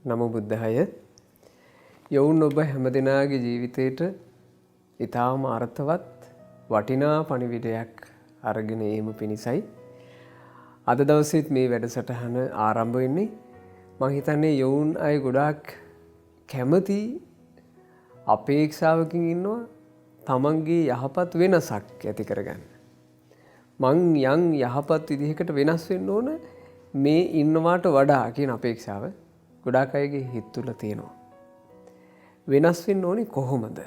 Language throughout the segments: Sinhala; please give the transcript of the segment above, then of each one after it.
නමෝ බුද්ධාය. යොවුන් ඔබ හැමදෙනාගේ ජීවිතේට ඊටාම අර්ථවත් වටිනා පණිවිඩයක් අරගෙන ඒම පිණිසයි අද දවසේත් මේ වැඩසටහන ආරම්භ වෙන්නේ. මම හිතන්නේ යොවුන් අය ගොඩාක් කැමති අපේක්ෂාවකින් ඉන්නවා තමන්ගේ යහපත් වෙනසක් ඇති කරගන්න. මං යම් යහපත් විදිහකට වෙනස් වෙන්න ඕන මේ ඉන්නවාට වඩා කියන අපේක්ෂාව ගොඩාක් අයගේ හිත තුළ තියෙනවා. වෙනස් වෙන්න ඕනේ කොහොමද?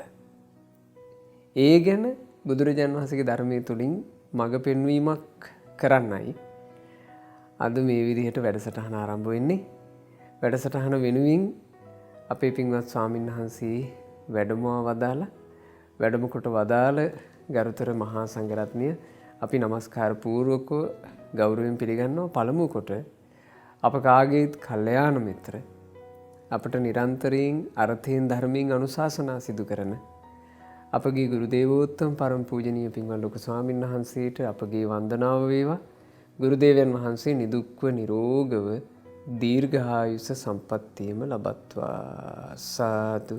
ඒ ගැන බුදුරජාණන් වහන්සේගේ ධර්මයේ තුලින් මඟ පෙන්වීමක් කරන්නයි අද මේ විදිහට වැඩසටහන ආරම්භ වෙන්නේ. වැඩසටහන වෙනුවෙන් අපේ පින්වත් ස්වාමීන් වහන්සේ වැඩමවා වදාලා වැඩම කොට වදාළ ගරුතර මහා සංඝරත්නය අපි নমස්කාර පූර්වකව ගෞරවයෙන් පිළිගන්නවා. පළමු කොට අප කාගේත් කල්යාණ මිත්‍ර අපට නිරන්තරයෙන් අර්ථයෙන් ධර්මයෙන් අනුශාසනා සිදු කරන අපගේ ගුරු දේවෝත්තම පරම පූජනීය පින්වත් ලොකු ස්වාමීන් වහන්සේට අපගේ වන්දනාව වේවා. ගුරු දේවයන් වහන්සේ නිදුක්ව නිරෝගව දීර්ඝායුෂ සම්පන්නියම ලබත්වා. සාදු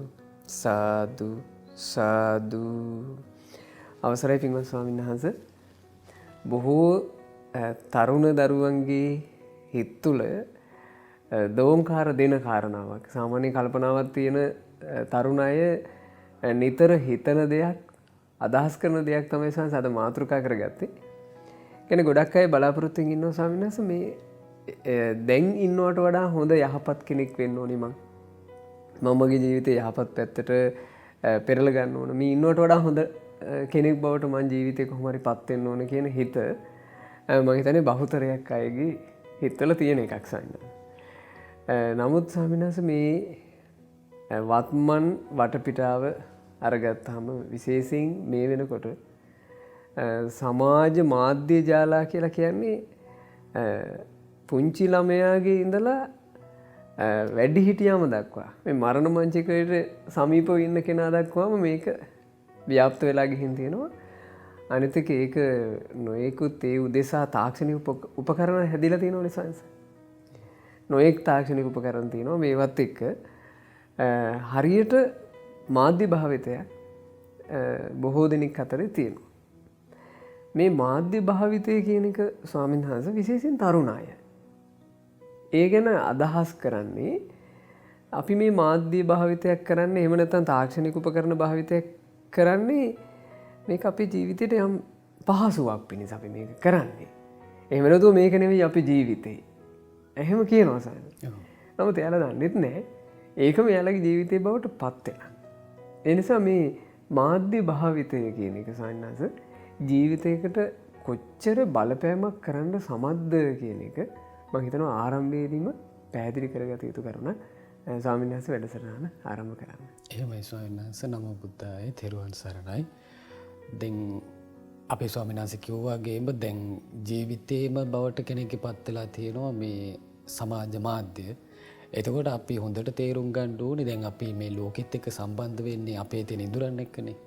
සාදු සාදු. අවසරයි පින්වත් ස්වාමීන් වහන්සේ. බොහෝ තරුණ දරුවන්ගේ හිත තුළ දෝංකාර දෙන කාරණාවක්, සාමාන්‍ය කල්පනාවක් තියෙන තරුණ අය නිතර හිතන දෙයක්, අදහස් කරන දෙයක් තමයි සංස අද මාතෘකා කරගත්තේ. කියන්නේ ගොඩක් අය බලාපොරොත්තුෙන් ඉන්නවා ස්වාමීන් වහන්සේ මේ දැන් ඉන්නවට වඩා හොඳ යහපත් කෙනෙක් වෙන්න ඕනේ මම මගේ ජීවිතේ යහපත් පැත්තට පෙරල ගන්න ඕන. මේ ඉන්නවට වඩා හොඳ කෙනෙක් බවට මං ජීවිතේ කොහොම හරි පත් වෙන්න ඕන කියන හිත මම හිතන්නේ බහුතරයක් අයගේ හිතවල තියෙන එකක් සයින්. නමුත් ස්වාමීන් වහන්සේ මේ වත්මන් වටපිටාව අරගත්තාම විශේෂයෙන් මේ වෙනකොට සමාජ මාධ්‍ය ජාලා කියලා කියන්නේ පුංචි ළමයාගේ ඉඳලා වැඩි හිටියාම දක්වා මේ මරණ මංචකයට සමීපව ඉන්න කෙනා දක්වාම මේක ව්‍යාප්ත වෙලා ගිහින් තියෙනවා. අනිත් එක ඒක නොයෙකුත් ඒ උදෙසා තාක්ෂණික උපකරණ හැදිලා තියෙනවනේ සයන්ස්. නොයෙක් තාක්ෂණික උපකරණ තියෙනවා. මේවත් එක්ක හරියට මාධ්‍ය භාවිතයක් බොහෝ දෙනෙක් අතරේ තියෙනවා. මේ මාධ්‍ය භාවිතය කියන එක ස්වාමීන් වහන්සේ විශේෂයෙන් තරුණ අය ඒ ගැන අදහස් කරන්නේ අපි මේ මාධ්‍ය භාවිතයක් කරන්නේ එහෙම නැත්නම් තාක්ෂණික උපකරණ භාවිතයක් කරන්නේ මේක අපේ ජීවිතයට යම් පහසුවක් පිණිස අපි මේක කරන්නේ. එහෙම නැතුව මේක නෙවෙයි අපේ ජීවිතේ. එහෙම කියනවා සයන්. නමුත් එයාලා දන්නෙත් නැහැ ඒකම එයාලගේ ජීවිතේ බවට පත් වෙනවා. ඒ නිසා මේ මාධ්‍ය භාවිතය කියන එක සයන්ස ජීවිතයකට කොච්චර බලපෑමක් කරන්න සමත්ද කියන එක මම හිතනවා ආරම්භයේදීම පැහැදිලි කරගත යුතු කරුණ. ස්වාමීන් වහන්සේ වැඩසටහන ආරම්භ කරන්න. එහෙමයි ස්වාමීන් වහන්සේ. නමෝ බුද්ධාය. තෙරුවන් සරණයි. දැන් අපේ ස්වාමීන් වහන්සේ කිව්වා වගේම දැන් ජීවිතේම බවට කෙනෙක්ගේ පත් වෙලා තියෙනවා මේ සමාජ මාධ්‍ය. එතකොට අපි හොඳට තේරුම් ගන්න ඕනේ දැන් අපි මේ ලෝකෙත් එක්ක සම්බන්ධ වෙන්නේ අපේ තියෙන ඉඳුරන් එක්කනේ.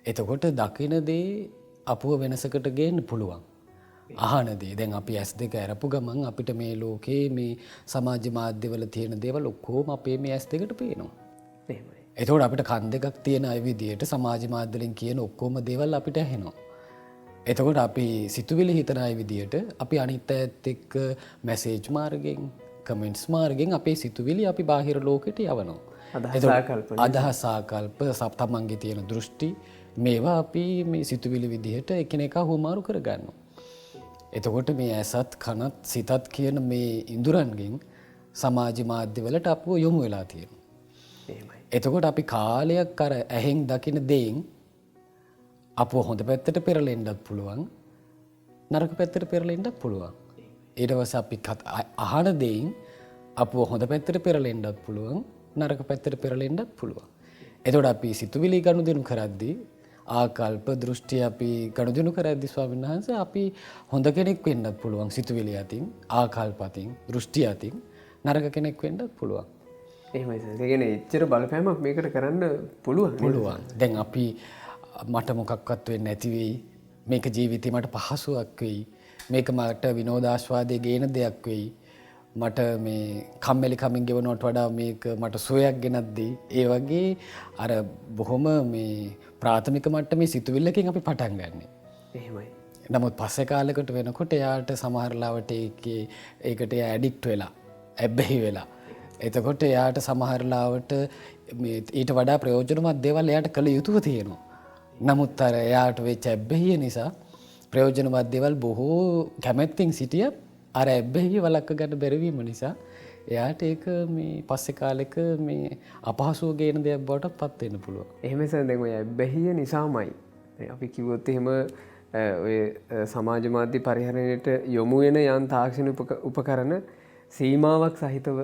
එතකොට දකින දේ අපුව වෙනසකට ගේන්න පුළුවන්. අහන දේ දැන් අපි S2 අරපු ගමන් අපිට මේ ලෝකේ මේ සමාජ මාධ්‍යවල තියෙන දේවල් ඔක්කොම අපේ මේ S2කට පේනවා. එහෙමයි. එතකොට අපිට කන් දෙකක් තියෙන අය විදියට සමාජ මාධ්‍යවලින් කියන ඔක්කොම දේවල් අපිට ඇහෙනවා. එතකොට අපි සිතුවිලි හිතන අය විදියට අපි අනිත් අයත් එක්ක මැසේජ් මාර්ගෙන් කමෙන්ට්ස් මාර්ගෙන් අපේ සිතුවිලි අපි බාහිර ලෝකෙට යවනවා. අදහස් ආකල්ප තමන්ගේ තියෙන දෘෂ්ටි මේවා අපි මේ සිතුවිලි විදිහට එකිනෙකා හුවමාරු කරගන්නවා. එතකොට මේ ඇසත් කනත් සිතත් කියන මේ ඉඳුරන්ගෙන් සමාජ මාධ්‍යවලට අපව යොමු වෙලා තියෙනවා. එහෙමයි. එතකොට අපි කාලයක් අර ඇහෙන් දකින දෙයින් අපව හොඳ පැත්තට පෙරලෙන්නත් පුළුවන් නරක පැත්තට පෙරලෙන්නත් පුළුවන්. ඊට පස්සේ අපි අහන දෙයින් අපව හොඳ පැත්තට පෙරලෙන්නත් පුළුවන් නරක පැත්තට පෙරලෙන්නත් පුළුවන්. එතකොට අපි සිතුවිලි ගනුදෙනු කරද්දී ආකල්ප දෘෂ්ටි අපි ගනුදෙනු කරද්දී ස්වාමීන් වහන්සේ අපි හොඳ කෙනෙක් වෙන්නත් පුළුවන් සිතුවිලි අතින් ආකල්ප අතින් දෘෂ්ටි අතින් නරක කෙනෙක් වෙන්නත් පුළුවන්. එහෙමයි සර්. ඒ කියන්නේ එච්චර බලපෑමක් මේකට කරන්න පුළුවන්. දැන් අපි මට මොකක්වත් වෙන්නේ නැති වෙයි. මේක ජීවිතේ මට පහසුවක් වෙයි. මේක මට විනෝදාස්වාදයේ ගේන දෙයක් වෙයි. මට මේ කම්මැලි කමින් ගෙවනවට වඩා මේක මට සුවයක් ගෙනත් දී. ඒ වගේ අර බොහොම මේ ප්‍රාථමික මට්ටමේ සිතුවිල්ලකින් අපි පටන් ගන්නෙ. එහෙමයි. නමුත් පස්සේ කාලෙකට වෙනකොට එයාට සමහර ලාවට ඒකට එයා ඇඩික්ට් වෙලා, ඇබ්බැහි වෙලා. එතකොට එයාට සමහර ලාවට මේ ඊට වඩා ප්‍රයෝජනවත් දේවල් එයාට කළ යුතුව තියෙනවා. නමුත් අර එයාට වෙච්ච ඇබ්බැහිය නිසා ප්‍රයෝජනවත් දේවල් බොහෝ කැමැත්තෙන් සිටියත් අර ඇබ්බැහිය වළක්ව ගන්න බැරි වීම නිසා එයාට ඒක මේ පස්සේ කාලෙක මේ අපහසුව ගේන දෙයක් බවට පත් වෙන්න පුළුවන්. එහෙම දැන් ඔය ඇබ්බැහිය නිසාමයි අපි කිව්වොත් එහෙම ඔය සමාජ මාධ්‍ය පරිහරණයට යොමු වෙන යම් තාක්ෂණ උපකරණ සීමාවක් සහිතව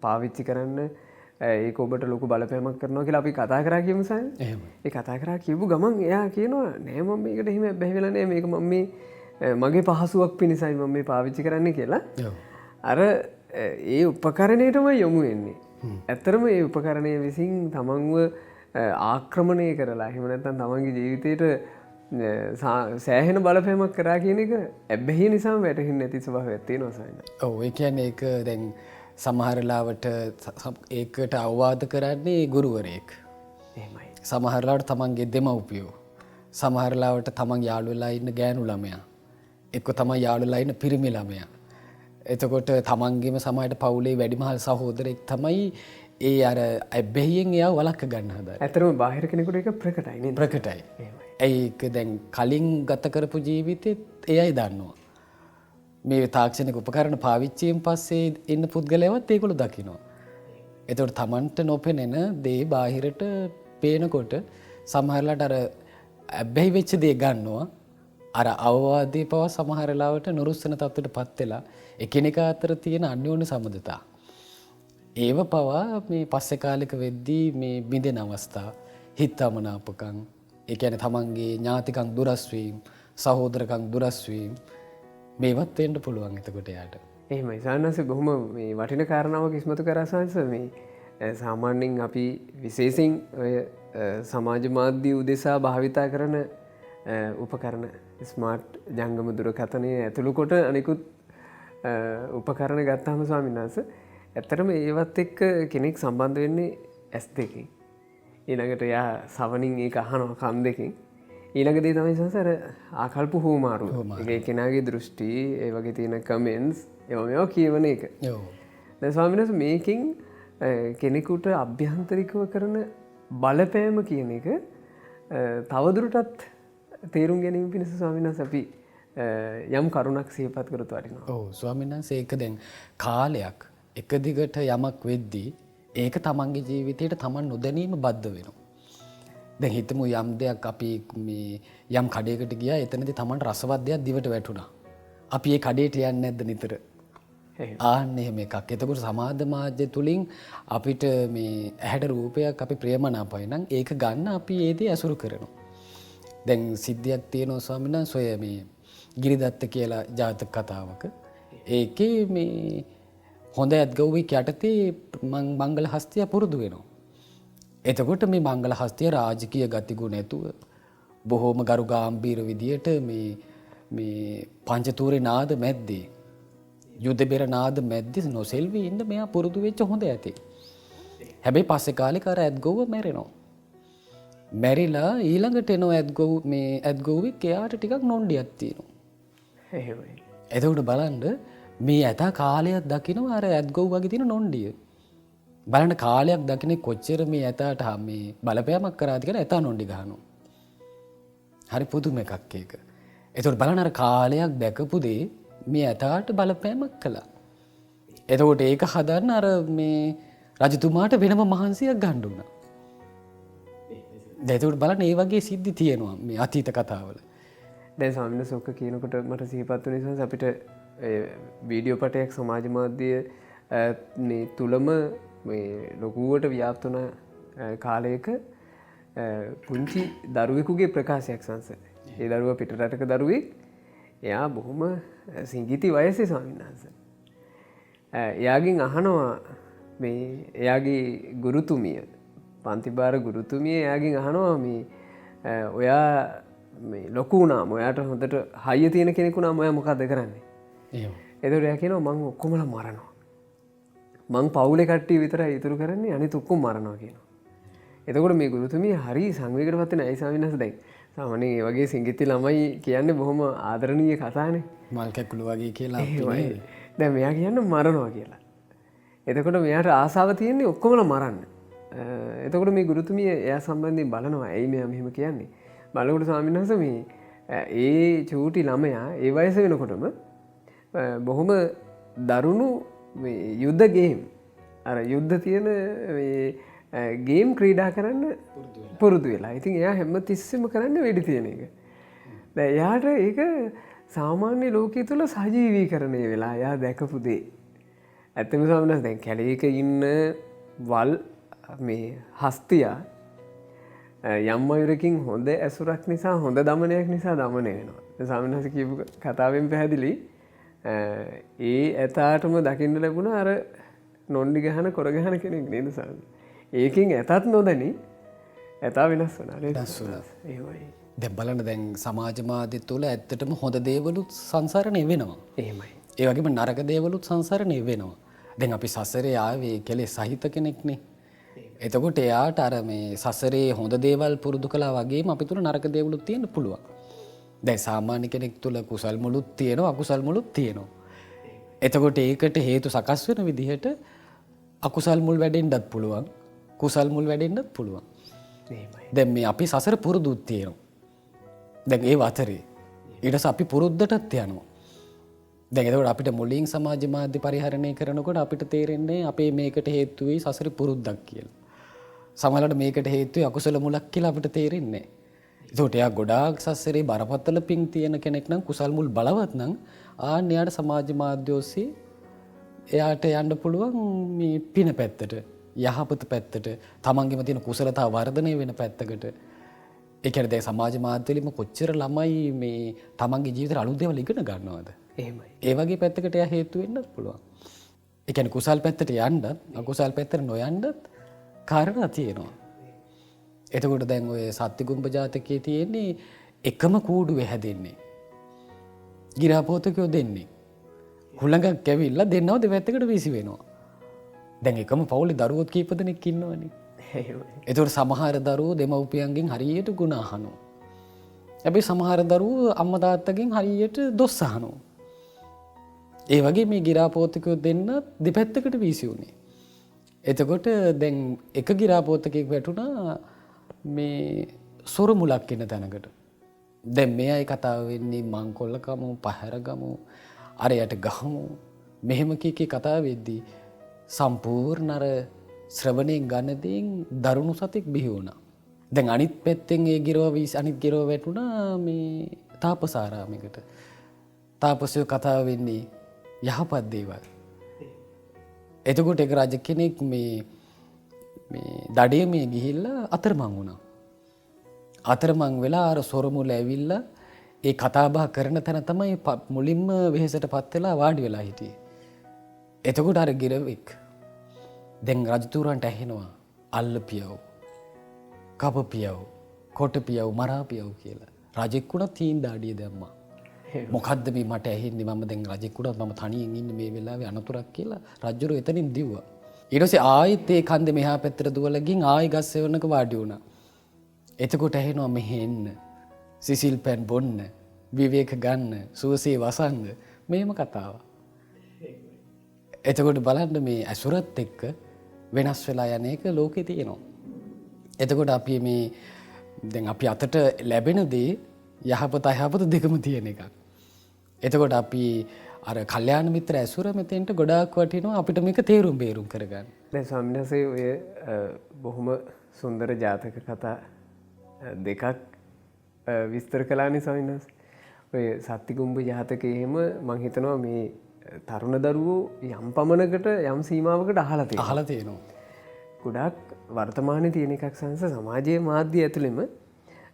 පාවිච්චි කරන්න ඒක ඔබට ලොකු බලපෑමක් කරනවා කියලා අපි කතා කරා කියමු සයන්. එහෙමයි. ඒ කතා කරා කියපු ගමන් එයා කියනවා නෑ මම මේකට එහෙම ඇබ්බැහි වෙලා නෑ මේක මම මේ මගේ පහසුවක් පිණිසයි මම මේ පාවිච්චි කරන්නේ කියලා. අර ඒ උපකරණයටම යොමු වෙන්නේ. ඇත්තරම ඒ උපකරණය විසින් තමන්ව ආක්‍රමණය කරලා එහෙම නැත්නම් තමන්ගේ ජීවිතේට සෑහෙන බලපෑමක් කරා කියන එක ඇබ්බැහිය නිසාම වැටහෙන්නේ නැති ස්වභාවයක් තියෙනවා සයන්. ඔව් ඒ කියන්නේ ඒක දැන් සමහර ලාවට ඒකට අවවාද කරන්නේ ගුරුවරයෙක්. එහෙමයි. සමහර ලාවට තමන්ගේ දෙමව්පියෝ. සමහර ලාවට තමන් යාළු වෙලා ඉන්න ගෑනු ළමයා. එක්ක තමන් යාළු වෙලා ඉන්න පිරිමි ළමයා. එතකොට තමන්ගේම සමහරට පවුලේ වැඩිමහල් සහෝදරෙක් තමයි ඒ අර ඇබ්බැහියෙන් එයාව වළක්ව ගන්න හදන්නේ. ඇත්තටම බාහිර කෙනෙකුට ඒක ප්‍රකටයි නේද? ප්‍රකටයි. ඒක දැන් කලින් ගත කරපු ජීවිතෙත් එයයි දන්නවා. මේ තාක්ෂණික උපකරණ පාවිච්චියෙන් පස්සේ ඉන්න පුද්ගලයාවත් ඒගොල්ලෝ දකිනවා. එතකොට තමන්ට නොපෙනෙන දේ බාහිරට පේනකොට සමහරලාට අර ඇබ්බැහි වෙච්ච දේ ගන්නවා. අර අවවාදේ පවා සමහර ලාවට නුරුස්සන තත්ත්වයටපත් වෙලා එකිනෙකා අතර තියෙන අන්‍යෝන්‍ය සම්බන්ධතා. ඒව පවා මේ පස්සේ කාලෙක වෙද්දී මේ බිඳෙන අවස්ථා, හිතමනාපකම්, ඒ කියන්නේ තමන්ගේ ඥාතිකම් දුරස් වීම, සහෝදරකම් දුරස් වීම මේවත් වෙන්න පුළුවන් එතකොට යාට. එහෙමයි. සානස බොහොම මේ වටින කාරණාවක් ඉස්මතු කරා සාංශ මේ සාමාන්‍යයෙන් අපි විශේෂයෙන් ඔය සමාජ මාධ්‍ය උදෙසා භාවිතා කරන උපකරණ ස්මාර්ට් ජංගම දුරකථනය ඇතුළු කොට අනිකුත් උපකරණ ගත්තාම ස්වාමීන් වහන්සේ ඇත්තටම ඒවත් එක්ක කෙනෙක් සම්බන්ධ වෙන්නේ ඇස් දෙකෙන්. ඊළඟට එයා සවනින් ඒක අහනවා කන් දෙකෙන්. ඊළඟ දේ තමයි සංසාර ආකල්ප හුවමාරුව. ඒක කෙනාගේ දෘෂ්ටි, ඒ වගේ තියෙන කමෙන්ට්ස් ඒවා කියවන එක. ඔව්. දැන් ස්වාමීන් වහන්සේ මේකෙන් කෙනෙකුට අභ්‍යන්තරිකව කරන බලපෑම කියන එක තවදුරටත් තේරුම් ගැනීම පිණිස ස්වාමීන් වහන්සේ අපි යම් කරුණක් සිහිපත් කරතු වටිනවා. ඔව් ස්වාමීන් වහන්සේ ඒක දැන් කාලයක් එක දිගට යමක් වෙද්දී ඒක තමන්ගේ ජීවිතයට තමන් නොදැනීම බද්ධ වෙනවා. දැන් හිතමු යම් දෙයක් අපි මේ යම් කඩේකට ගියා එතනදී තමන්ට රසවත් දෙයක් දිවට වැටුණා. අපි ඒ කඩේට යන්නේ නැද්ද නිතර? ආන්න එහෙම එකක්. එතකොට සමාජ මාධ්‍ය තුලින් අපිට මේ ඇහැට රූපයක් අපි ප්‍රියමනාපයි නම් ඒක ගන්න අපි ඒ දේ ඇසුරු කරනවා. දැන් සිද්ධියක් තියෙනවා ස්වාමීන් වහන්සේ ඔය මේ ගිරිදත්ත කියලා ජාතක කතාවක. ඒකේ මේ හොඳ ඇත්ගොව්වෙක් යටතේ මංගල හස්තිය පුරුදු වෙනවා. එතකොට මේ මංගල හස්තිය රාජකීය ගතිගුණ ඇතුව බොහෝම ගරු ගාම්භීර විදියට මේ පංචතූරේ නාද මැද්දේ යුද බෙර නාද මැද්දේ නොසෙල්වි ඉන්න මෙයා පුරුදු වෙච්ච හොඳ ඇති. හැබැයි පස්සේ කාලෙක අර ඇත්ගොව්ව මැරෙනවා. මැරිලා ඊළඟට එන ඇත්ගොව්වෙක් එයාට ටිකක් නොණ්ඩියක් තියෙනවා. එහෙමයි. එතකොට බලන්න මේ ඇතා කාලයක් දකිනවා අර ඇත්ගොව් වගේ තියෙන නොණ්ඩිය. බලන්න කාලයක් දකින්නේ කොච්චර මේ ඇතාට මේ බලපෑමක් කරාද කියලා ඇතා නොණ්ඩි ගහනවා. හරි පුදුම එකක් ඒක. එතකොට බලන්න අර කාලයක් දැකපු දේ මේ ඇතාට බලපෑමක් කළා. එතකොට ඒක හදන්න අර මේ රජතුමාට වෙනම මහන්සියක් ගන්න උනා. එතකොට බලන්න මේ වගේ සිද්ධි තියෙනවා මේ අතීත කතාවල. දැන් ස්වාමීන් වහන්සේ ඔක්ක කියනකොට මට සිහිපත් වුණේ නිසා අපිට වීඩියෝ පටයක් සමාජ මාධ්‍ය මේ තුලම මේ ලොකුවට ව්‍යාප්ත වුණ කාලයක පුංචි දරුවෙකුගේ ප්‍රකාශයක් සංස. ඒ දරුවා පිටරටක දරුවෙක්. එයා බොහොම සිඟිති වයසේ ස්වාමීන් වහන්සේ. එයාගෙන් අහනවා මේ එයාගේ ගුරුතුමිය පන්තිභාර ගුරුතුමිය එයාගෙන් අහනවා මේ ඔයා මේ ලොකු වුණාම ඔයාට හොඳට හයිය තියෙන කෙනෙකු නම් ඔයා මොකද්ද කරන්නේ? එහෙම. එතකොට එයා කියනවා මං ඔක්කොමලා මරනවා මං පවුලේ කට්ටිය විතරයි ඉතුරු කරන්නේ අනිත් ඔක්කොම මරනවා කියනවා. එතකොට මේ ගුරුතුමිය හරි සංවේගයට පත් වෙන අය ස්වාමීන් වහන්සේ දැන් සාමාන්‍යයෙන් ඒ වගේ සිංගිති ළමයි කියන්නේ බොහොම ආදරණීය කතානේ. මල් කැකුළු වගේ කියලා දැන් මෙයා කියන්නේ මරනවා කියලා. එතකොට මෙයාට ආසාව තියෙන්නේ ඔක්කොමලා මරන්න. එතකොට මේ ගුරුතුමිය එයා සම්බන්ධයෙන් බලනවා ඇයි මෙයා මෙහෙම කියන්නේ. බලනකොට ස්වාමීන් වහන්සේ මේ ඒ චූටි ළමයා ඒ වයස වෙනකොටම බොහොම දරුණු යුද්ධ ගේම් අර යුද්ධ තියෙන ගේම් ක්‍රීඩා කරන්න පුරුදු වෙලා. ඉතින් එයා හැම තිස්සෙම කරන්න වෙඩි තියෙන එක. දැන් එයාට ඒක සාමාන්‍ය ලෝකයේ තුල සජීවීකරණය වෙලා එයා දැකපු දේ. ඇත්තම ස්වාමීන් වහන්සේ දැන් කැලේක ඉන්න වල් මේ හස්තියා යම් අයුරකින් හොඳ ඇසුරක් නිසා හොඳ දමනයක් නිසා දමනය වෙනවා. ස්වාමීන් වහන්සේ කියපු කතාවෙන් පැහැදිලි ඒ ඇතාටම දකින්න ලැබුණ අර නොන්ඩි ගහන කොර ගහන කෙනෙක් නේද ස්වාමීන්. ඒකෙන් ඇතත් නොදැනි ඇතා වෙනස් වුණා නේද? එහෙමයි. දැන් බලන්න දැන් සමාජ මාධ්‍ය තුල ඇත්තටම හොඳ දේවලුත් සංසරණය වෙනවා. එහෙමයි. ඒ වගේම නරක දේවලුත් සංසරණය වෙනවා. දැන් අපි සසරේ ආවේ කෙලෙස් සහිත කෙනෙක්නේ. එතකොට එයාට අර මේ සසරේ හොඳ දේවල් පුරුදු කළා වගේම අපි තුල නරක දේවලුත් තියෙන්න පුළුවන්. දැන් සාමාන්‍ය කෙනෙක් තුල කුසල් මුලුත් තියෙනවා අකුසල් මුලුත් තියෙනවා. එතකොට ඒකට හේතු සකස් වෙන විදිහට අකුසල් මුල් වැඩෙන්නත් පුළුවන් කුසල් මුල් වැඩෙන්නත් පුළුවන්. දැන් මේ අපි සසර පුරුදුත් තියෙනවා. දැන් ඒ අතරේ ඊට පස්සේ අපි පුරුද්දටත් යනවා. දැන් එතකොට අපිට මුලින් සමාජ මාධ්‍ය පරිහරණය කරනකොට අපිට තේරෙන්නේ අපේ මේකට හේතු වෙයි සසර පුරුද්දක් කියලා. සමහරවිට මේකට හේතු වෙයි අකුසල මුලක් කියලා අපිට තේරෙන්නේ නැහැ. ඒකට එයා ගොඩාක් සසරේ බරපතල පිං තියෙන කෙනෙක් නම් කුසල් මුල් බලවත් නම් ආන්න එයාට සමාජ මාධ්‍ය ඔස්සේ එයාට යන්න පුළුවන් මේ පින පැත්තට යහපත පැත්තට තමන්ගේම තියෙන කුසලතාව වර්ධනය වෙන පැත්තකට. ඒ කියන්නේ දැන් සමාජ මාධ්‍ය වලින්ම කොච්චර ළමයි මේ තමන්ගේ ජීවිතේ අලුත් දේවල් ඉගෙන ගන්නවද? එහෙමයි. ඒ වගේ පැත්තකට එයා හේතු වෙන්නත් පුළුවන්. ඒ කියන්නේ කුසල් පැත්තට යන්නත් අකුසල් පැත්තට නොයන්නත් කාරණා තියෙනවා. එතකොට දැන් ඔය සත්තිගුම්බ ජාතකයේ තියෙන්නේ එකම කූඩුවේ හැදෙන්නේ. ගිරාපෝතකයෝ දෙන්නේ. හුළඟක් කැවිල්ලා දෙන්නව දෙපැත්තකට වීසි වෙනවා. දැන් එකම පවුලේ දරුවෝ කීප දෙනෙක් ඉන්නවනේ. එතකොට සමහර දරුවෝ දෙමව්පියන්ගෙන් හරියට ගුණ අහනවා. හැබැයි සමහර දරුවෝ අම්මා තාත්තගෙන් හරියට දොස් අහනවා. ඒ වගේ මේ ගිරාපෝතකයෝ දෙන්න දෙපැත්තකට වීසි වුණේ. එතකොට දැන් එක ගිරාපෝතකෙක් වැටුණා මේ සොර මුලක් ඉන්න තැනකට. දැන් මෙයයි කතාව වෙන්නේ මංකොල්ල කමු පහර ගමු අරයට ගහමු මෙහෙම කීකේ කතාව වෙද්දී සම්පූර්ණ අර ශ්‍රවණයෙන් ගන්න දේෙන් දරුණු සතෙක් බිහි වුණා. දැන් අනිත් පැත්තෙන් ඒ ගිරව අනිත් ගිරව වැටුණා මේ තාපසාරාමයකට. තාපසයෝ කතාව වෙන්නේ යහපත් දේවල්. එතකොට එක රජ කෙනෙක් මේ දඩයමේ ගිහිල්ලා අතරමං වුණා. අතරමං වෙලා අර සොරමුල ඇවිල්ලා ඒ කතාබහ කරන තැන තමයි මුලින්ම වෙහෙසට පත් වෙලා වාඩි වෙලා හිටියේ. එතකොට අර ගිරවෙක් දැන් රජතුරන්ට ඇහෙනවා අල්ලපියව, කපපියව, කොටපියව, මරාපියව කියලා. රජෙක් උනත් තීන් දාඩිය දැම්මා. මොකද්ද මේ මට ඇහෙන්නේ මම දැන් රජෙක් උනත් මම තනියෙන් ඉන්නේ මේ වෙලාවේ අනතුරක් කියලා රජුරු එතනින් දිව්වා. ඊට පස්සේ ආයෙත් ඒ කන්දේ මෙහා පැත්තට දුවලා ගින් ආයෙ ගස් සෙවණක වාඩි වුණා. එතකොට ඇහෙනවා මෙහෙ එන්න, සිසිල් පෑන් බොන්න, විවේක ගන්න, සුවසේ වසංග මේම කතාව. එතකොට බලන්න මේ අසුරත් එක්ක වෙනස් වෙලා යන එක ලෝකේ තියෙනවා. එතකොට අපි මේ දැන් අපි අතට ලැබෙන දේ යහපත අයහපත දෙකම තියෙන එකක්. එතකොට අපි අර කල්යාණ මිත්‍ර ඇසුර මෙතෙන්ට ගොඩාක් වටිනවා අපිට මේක තේරුම් බේරුම් කරගන්න. දැන් ස්වාමීන් වහන්සේ ඔය බොහොම සුන්දර ජාතක කතා දෙකක් විස්තර කළානේ ස්වාමීන් වහන්සේ. ඔය සත්තිගුම්බ ජාතකයේ එහෙම මම හිතනවා මේ තරුණ දරුවෝ යම් පමණකට යම් සීමාවකට අහලා තියෙනවා. ගොඩාක් වර්තමානයේ තියෙන එකක් සංස සමාජයේ මාධ්‍ය ඇතුළෙම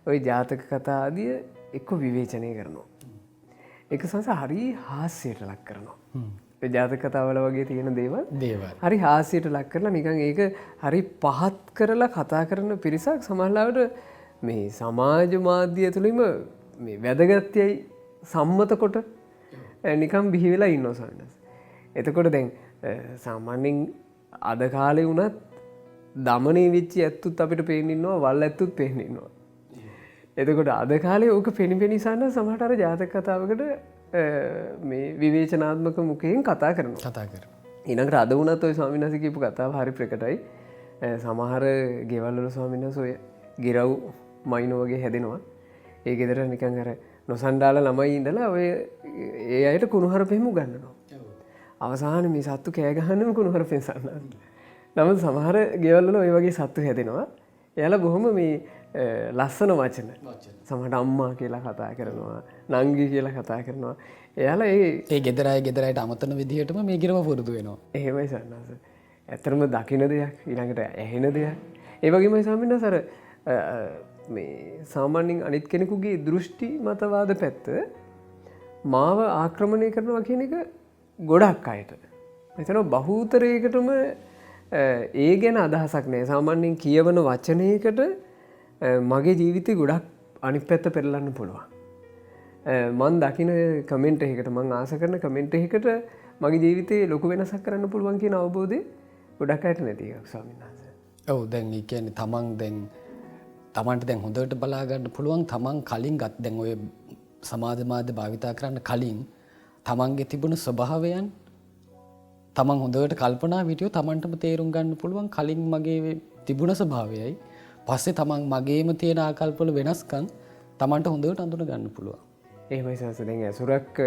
ওই ජාතක කතා ආදිය එක්ක විවේචනය කරනවා. ඒක සංස හරි හාස්‍යයට ලක් කරනවා. ඒ ජාතක කතාවල වගේ තියෙන දේවල් හරි හාස්‍යයට ලක් කරලා නිකන් ඒක හරි පහත් කරලා කතා කරන පිරිසක් සමහරවිට මේ සමාජ මාධ්‍ය ඇතුළෙම මේ වැදගත්යයි සම්මත කොට නිකම් බිහි වෙලා ඉන්නවා සන්නස්. එතකොට දැන් සාමාන්‍යයෙන් අද කාලේ වුණත් දමනේ වෙච්චි ඇත්තුත් අපිට පේනින්නවා වල් ඇත්තුත් පේනින්නවා. එතකොට අද කාලේ ඕක පෙනිපෙනිසන්න සමහට අර ජාතක කතාවකට මේ විවේචනාත්මක මුකයෙන් කතා කරනවා. කතා කර ඊනකට අද වුණත් ඔය ස්වාමීන් වහන්සේ කියපු කතාව හරි ප්‍රකටයි. සමහර ගෙවල් වල ස්වාමීන් වහන්සේ ඔය ගිරව් මයින්ෝ වගේ හැදෙනවා. ඒ ගෙදර නිකන් අර නොසන්ඩාල ළමයි ඉඳලා ඔය ඒ අයට කුණුහරුපෙම උගන්වනවා. අවසාන මේ සත්තු කෑ ගහන්නම කුණුහරුපෙන් සන්නනවා. නමුත් සමහර ගෙවල් වල ඔය වගේ සත්තු හැදෙනවා. එයාලා බොහොම මේ ලස්සන වචන සමහට අම්මා කියලා කතා කරනවා නංගි කියලා කතා කරනවා. එයාලා ඒ ගෙදරයි ගෙදරයට අමතන විදිහටම මේ ගිරම පුරුදු වෙනවා. එහෙමයි සන්නස. ඇතරම දකින දෙයක් ඊළඟට ඇහෙන දෙයක්. ඒ වගේමයි ස්වාමීන් වහන්සේ මේ සාමාන්‍යයෙන් අනිත් කෙනෙකුගේ දෘෂ්ටි මතවාද පැත්ත මාව ආක්‍රමණය කරනවා කියන එක ගොඩක් අයට. එතන බහූතරයකටම ඒ ගැන අදහසක් නෑ. සාමාන්‍යයෙන් කියවන වචනයකට මගේ ජීවිතේ ගොඩක් අනිත් පැත්ත පෙරලන්න පුළුවන්. මන් දකින කමෙන්ට් එකකට මං ආස කරන කමෙන්ට් එකකට මගේ ජීවිතේ ලොකු වෙනසක් කරන්න පුළුවන් කියන අවබෝධය ගොඩක් අයට නැති එකක් ස්වාමීන් වහන්සේ. ඔව් දැන් ඒ කියන්නේ තමන්ට දැන් හොඳට බලා ගන්න පුළුවන් තමන් කලින් ගත් දැන් ඔය සමාජ මාධ්‍ය භාවිතා කරන්න කලින් තමන්ගේ තිබුණු ස්වභාවයන් තමන් හොඳට කල්පනා විටියෝ තමන්ටම තේරුම් ගන්න පුළුවන් කලින් මගේ තිබුණ ස්වභාවයයි පස්සේ තමන් මගේම තියෙන ආකල්පවල වෙනස්කම් තමන්ට හොඳට අඳුන ගන්න පුළුවන්. එහෙමයි සස්. දැන් ඇසුරක්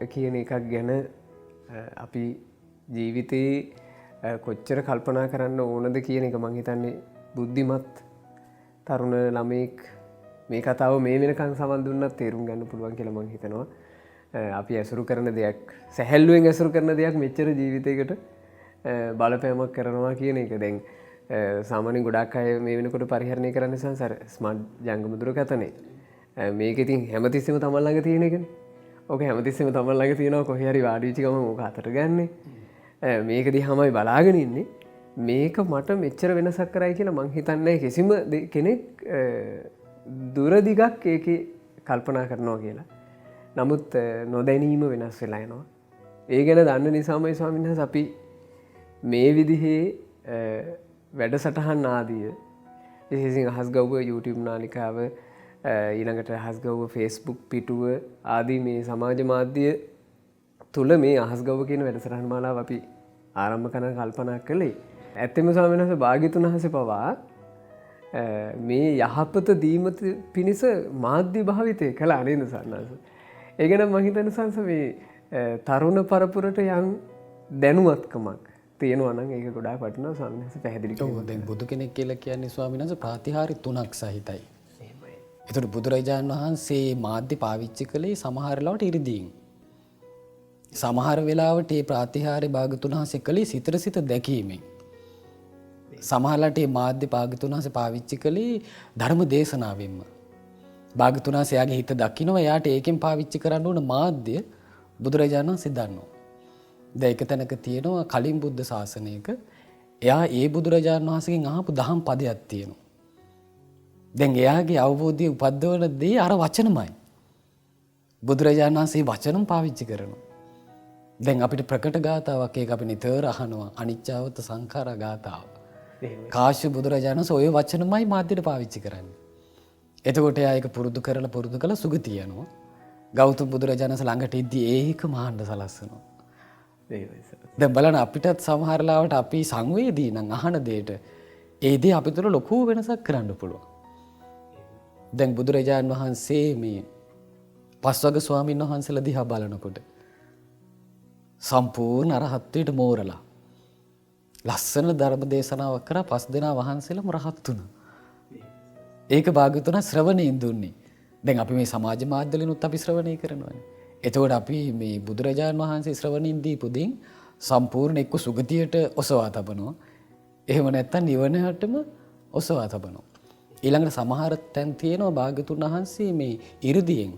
කියන එකක් ගැන අපි ජීවිතේ කොච්චර කල්පනා කරන්න ඕනද කියන එක මං හිතන්නේ බුද්ධිමත් තරුණ ළමෙක් මේ කතාව මේ වෙනකන් සමන් දුන්නත් තේරුම් ගන්න පුළුවන් කියලා මං හිතනවා. අපි ඇසුරු කරන දෙයක් සැහැල්ලුවෙන් ඇසුරු කරන දෙයක් මෙච්චර ජීවිතයකට බලපෑමක් කරනවා කියන එක දැන් සාමාන්‍යයෙන් ගොඩක් අය මේ වෙනකොට පරිහරණය කරන්න සංසාර ස්මාර්ට් ජංගම දුරකථනය. මේක ඉතින් හැමතිස්සෙම තමන් ළඟ තියෙන එකනේ. ඕක හැමතිස්සෙම තමන් ළඟ තියෙනවා කොහේ හරි වාඩි වෙච්ච ගමන් ඕක අතට ගන්නෙ. මේක දිහාමයි බලාගෙන ඉන්නේ. මේක මට මෙච්චර වෙනසක් කරයි කියලා මං හිතන්නේ කිසිම කෙනෙක් දුරදිගක් ඒකේ කල්පනා කරනවා කියලා. නමුත් නොදැනීම වෙනස් වෙලා යනවා. ඒ ගැන දන්න නිසාමයි ස්වාමීන් වහන්සේ අපි මේ විදිහේ වැඩසටහන් ආදිය විශේෂයෙන් අහස්ගව්ව YouTube නාලිකාව ඊළඟට අහස්ගව්ව Facebook පිටුව ආදී මේ සමාජ මාධ්‍ය තුල මේ අහස්ගව්ව කියන වැඩසටහන් මාලාව අපි ආරම්භ කරන කල්පනා කළේ. ඇත්තම ස්වාමීන් වහන්සේ භාග්‍යතුන් වහන්සේ පවා මේ යහපත දීම පිණිස මාධ්‍ය භාවිතය කළා නේද සන්නස. ඒ ගැන මම හිතන්නේ සංස මේ තරුණ පරපුරට යම් දැනුවත්කමක් තියෙනවා නම් ඒක ගොඩාක් වටිනවා ස්වාමීන් වහන්සේ පැහැදිලි කළා. දැන් බුදු කෙනෙක් කියලා කියන්නේ ස්වාමීන් වහන්සේ ප්‍රාතිහාර්ය තුනක් සහිතයි. එහෙමයි. ඒතර බුදුරජාණන් වහන්සේ මාධ්‍ය පාවිච්චි කළේ සමහර ලාවට ඉරිදීන්. සමහර වෙලාවට මේ ප්‍රාතිහාර්ය භාගතුන් වහන්සේ කළේ සිත දැකීමෙන්. සමහරලාට මේ මාධ්‍ය භාගතුන් වහන්සේ පාවිච්චි කළේ ධර්ම දේශනාවෙන්ම. භාගතුන් වහන්සේ යාගේ හිත දකින්නවා එයාට ඒකෙන් පාවිච්චි කරන්න ඕන මාධ්‍ය බුදුරජාණන් වහන්සේ දන්නවා. දැන් එක තැනක තියෙනවා කලින් බුද්ධ ශාසනයක එයා ඒ බුදුරජාණන් වහන්සේගෙන් අහපු දහම් පදයක් තියෙනවා. දැන් එයාගේ අවබෝධය උපද්දවන දේ අර වචනමයි. බුදුරජාණන් වහන්සේ වචනම් පාවිච්චි කරනවා. දැන් අපිට ප්‍රකට ගාතාවක් ඒක අපි නිතර අහනවා අනිච්චවත සංඛාර ගාතාව. කාශ්‍යප බුදුරජාණන් වහන්සේ ওই වචනමයි මාධ්‍යට පාවිච්චි කරන්නේ. එතකොට එයා ඒක පුරුදු කරලා සුගතිය යනවා. ගෞතම බුදුරජාණන් වහන්සේ ළඟට ඉද්දී ඒක මහාණ්ඩ සලස්සනවා. දැන් බලන්න අපිටත් සමහර ලාවට අපි සංවේදී නම් අහන දෙයට ඒ දේ අපි තුළ ලොකු වෙනසක් කරන්න පුළුවන්. දැන් බුදුරජාණන් වහන්සේ මේ පස්වග ස්වාමීන් වහන්සේලා දිහා බලනකොට සම්පූර්ණ අරහත්ත්වයට මෝරලා ලස්සන ධර්ම දේශනාවක් කරා 5 දෙනා වහන්සේලාම රහත් වුණා. ඒක භාග්‍යවතුන් ශ්‍රවණයෙන් දුන්නේ. දැන් අපි මේ සමාජ මාධ්‍යවලිනුත් අපි ශ්‍රවණය කරනවානේ. එතකොට අපි මේ බුදුරජාණන් වහන්සේ ශ්‍රවණින් දීපු දෙයින් සම්පූර්ණ එක්ක සුගතියට ඔසවා තබනවා. එහෙම නැත්නම් නිවනටම ඔසවා තබනවා. ඊළඟට සමහර තැන් තියෙනවා භාග්‍යවතුන් වහන්සේ මේ 이르දියෙන්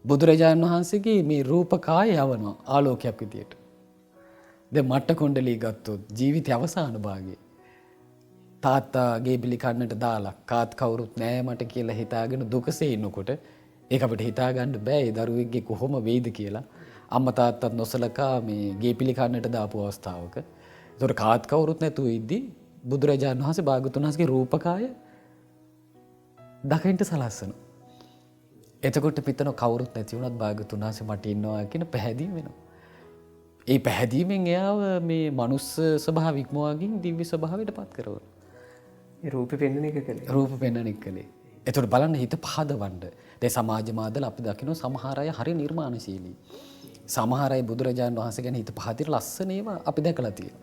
බුදුරජාණන් වහන්සේගේ මේ රූපකාය යවනවා ආලෝකයක් විදියට. දැන් මට්ට කොණ්ඩලී ගත්තොත් ජීවිතය අවසාන භාගයේ තාත්තාගේ බිලි කන්නට දාලා කාත් කවුරුත් නෑ මට කියලා හිතාගෙන දුකසේ ඉන්නකොට ඒක අපිට හිතා ගන්න බෑ ඒ දරුවෙක්ගේ කොහොම වෙයිද කියලා. අම්මා තාත්තත් නොසලකා මේ ගේ පිලි කන්නට දාපු අවස්ථාවක ඒතකොට කාත් කවුරුත් නැතුව ඉද්දි බුදුරජාණන් වහන්සේ භාග්‍යවතුන් වහන්සේගේ රූපකාය දකින්න සලස්සනවා. එතකොට පිටන කවුරුත් නැති වුණත් භාග්‍යවතුන් වහන්සේ මට ඉන්නවා කියන පැහැදීම වෙනවා. ඒ පැහැදීමෙන් එයාව මේ මනුස්ස ස්වභාව ඉක්මවාගින් දිව්‍ය ස්වභාවයට පත් කරනවා. ඒ රූපේ පෙන්වන එක කළේ. රූප පෙන්වන එක කළේ. එතකොට බලන්න හිත පහදවන්න. දැන් සමාජ මාධ්‍යවල අපි දකිනවා සමහර අය හරි නිර්මාණශීලී. සමහර අය බුදුරජාණන් වහන්සේ ගැන හිත පහදින ලස්සන ඒවා අපි දැකලා තියෙනවා.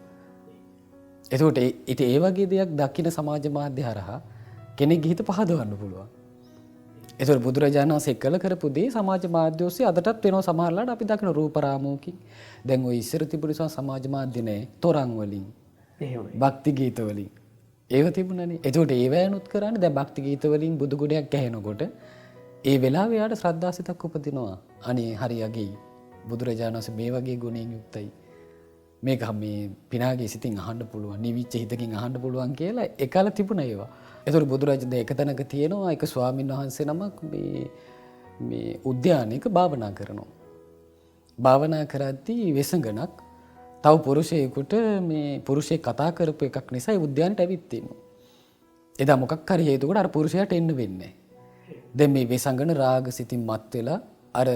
එතකොට ඒ වගේ දෙයක් දකින්න සමාජ මාධ්‍ය හරහා කෙනෙක්ගේ හිත පහදවන්න පුළුවන්. එතකොට බුදුරජාණන් වහන්සේ කළ කරපු දේ සමාජ මාධ්‍ය ඔස්සේ අදටත් වෙනවා සමහරලාට අපි දකින රූපරාමෝකින්. දැන් ওই ඉස්සර තිබුණ සමාජ මාධ්‍ය නේ තොරන් වලින්. එහෙමයි. භක්ති ගීත වලින්. ඒව තිබුණනේ. එතකොට ඒ වෑනුත් කරන්නේ දැන් භක්ති ගීත වලින් බුදු ගුණයක් ඇහෙනකොට ඒ වෙලාවේ යාට ශ්‍රද්ධාසිතක් උපදිනවා. අනේ හරියගේ බුදුරජාණන් වහන්සේ මේ වගේ ගුණයෙන් යුක්තයි. මේක මේ පිනාගේ සිතින් අහන්න පුළුවන්, නිවිච්ච හිතකින් අහන්න පුළුවන් කියලා එකල තිබුණා ඒවා. ඒතර බුදුරජාණන් එක තැනක තියෙනවා එක ස්වාමීන් වහන්සේ නමක් මේ උද්‍යානයක භාවනා කරනවා. භාවනා කරද්දී වෙසඟනක් තව පුරුෂයෙකුට මේ පුරුෂයෙක් කතා කරපු එකක් නිසා ඒ උද්‍යානට ඇවිත් තිනවා. එදා මොකක් හරි හේතුවකට අර පුරුෂයාට එන්න වෙන්නේ නැහැ. දැන් මේ වෙසඟන රාග සිතින් මත් වෙලා අර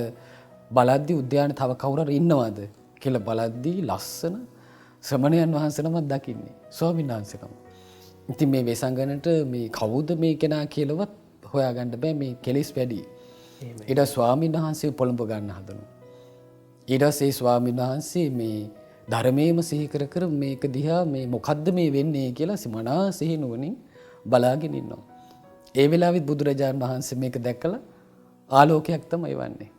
බලද්දී උද්‍යානයේ තව කවුරු හරි ඉන්නවද කියලා බලද්දී ලස්සන ශ්‍රමණයන් වහන්සේ නමක් දකින්නේ. ස්වාමීන් වහන්සේ නම. ඉතින් මේ වෙසඟනට මේ කවුද මේ කෙනා කියලාවත් හොයාගන්න බෑ මේ කෙලිස් වැඩි. ඊට ස්වාමීන් වහන්සේ පොළඹ ගන්න හදනවා. ඊට පස්සේ ස්වාමීන් වහන්සේ මේ ධර්මයේම සිහි කර කර මේක දිහා මේ මොකද්ද මේ වෙන්නේ කියලා සිමනා සිහිනුවණින් බලාගෙන ඉන්නවා. ඒ වෙලාවෙත් බුදුරජාණන් වහන්සේ මේක දැකලා ආලෝකයක් තමයි වන්නේ.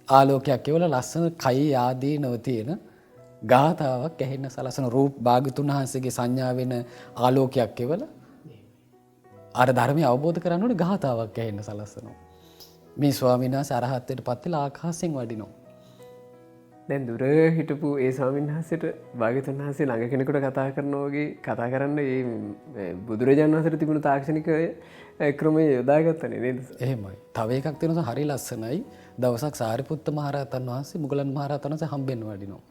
ආලෝකයක් කියවලා ලස්සන කයි ආදීනව තියෙන ගාථාවක් ඇහෙන්න සලසන රූප භාග්‍යතුන් වහන්සේගේ සංඥා වෙන ආලෝකයක් කියවලා අර ධර්මය අවබෝධ කරගන්න ඕනේ ගාථාවක් ඇහෙන්න සලසනවා. මේ ස්වාමීන් වහන්සේ අරහත්ත්වයට පත් වෙලා ආකාශයෙන් වඩිනවා. දැන් දුර හිටපු ඒ ස්වාමීන් වහන්සේට භාග්‍යවතුන් වහන්සේ ළඟ කෙනෙකුට කතා කරනවා වගේ කතා කරන්න ඒ බුදුරජාණන් වහන්සේට තිබුණු තාක්ෂණික ක්‍රමය යොදාගත්තනේ නේද? එහෙමයි. තව එකක් තියෙනවා හරි ලස්සනයි. දවසක් සාරිපුත්ත මහරහතන් වහන්සේ මුගලන් මහරහතන් වහන්සේ හම්බෙන්න වඩිනවා.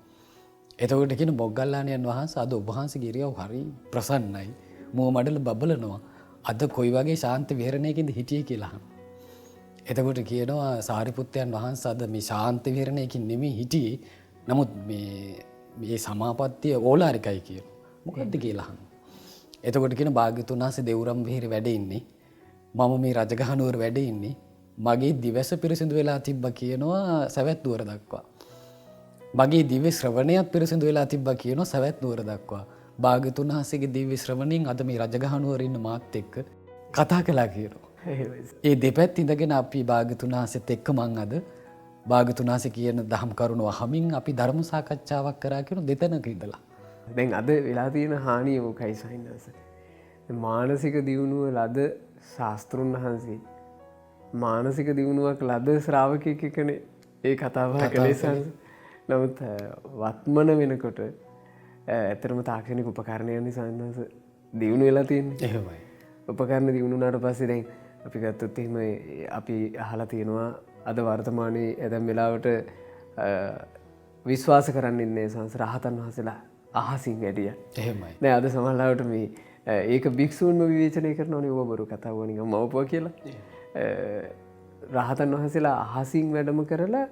එතකොට කියන මොග්ගල්ලාණන් වහන්සේ අද ඔබ වහන්සේගේ ඉරියව් හරි ප්‍රසන්නයි. මුව මඩල බබලනවා. අද කොයි වගේ ශාන්ත විහරණයකින්ද හිටියේ කියලා අහනවා. එතකොට කියනවා සාරිපුත්තයන් වහන්සේ අද මේ ශාන්ත විහරණයකින් නෙමෙයි හිටියේ. නමුත් මේ සමාපත්තිය ඕලාරිකයි කියනවා. මොකද්ද කියලා අහනවා. එතකොට කියන භාග්‍යතුන් වහන්සේ දෙවුරම් විහෙරේ වැඩ ඉන්නේ. මම මේ රජගහ නුවර වැඩ ඉන්නේ. මගේ දිවස පිරිසිදු වෙලා තිබ්බා කියනවා සවැත් නුවර දක්වා. මගේ දිව්‍ය ශ්‍රවණයත් පිරිසිදු වෙලා තිබ්බා කියනවා සවැත් නුවර දක්වා. භාග්‍යතුන් වහන්සේගේ දිව්‍ය ශ්‍රවණයෙන් අද මේ රජගහ නුවර ඉන්න මාත් එක්ක කතා කළා කියනවා. ඒ දෙපැත්ත ඉඳගෙන අපි භාග්‍යතුන් වහන්සේත් එක්ක මං අද භාග්‍යතුන් වහන්සේ කියන දහම් කරුණ වහමින් අපි ධර්ම සාකච්ඡාවක් කරා කියන දෙතැනක ඉඳලා. දැන් අද වෙලා තියෙන හානිය මොකයි සයින්ස්? මානසික දියුණුව ලද ශාස්ත්‍රුන් වහන්සේ මානසික දියුණුවක් ලද ශ්‍රාවකයෙක් එකනේ ඒ කතාව කළේ සංස. නමුත් වත්මන වෙනකොට ඇතරම තාක්ෂණික උපකරණයන් නිසා සංස දියුණු වෙලා තියෙන්නේ. එහෙමයි. උපකරණ දියුණුනාට පස්සේ දැන් අපි ගත්තොත් එහෙම අපි අහලා තියෙනවා අද වර්තමානයේ ඇතැම් වෙලාවට විශ්වාස කරන්නේ නැහැ සංස රහතන් වහන්සේලා අහසින් වැඩිය. එහෙමයි. නෑ අද සමහරවිට මේ ඒක භික්ෂූන්ම විවේචනය කරනවනේ ඕව බරු කතා වුණා නිකන් මවපුවා කියලා. රහතන් වහන්සේලා අහසින් වැඩම කරලා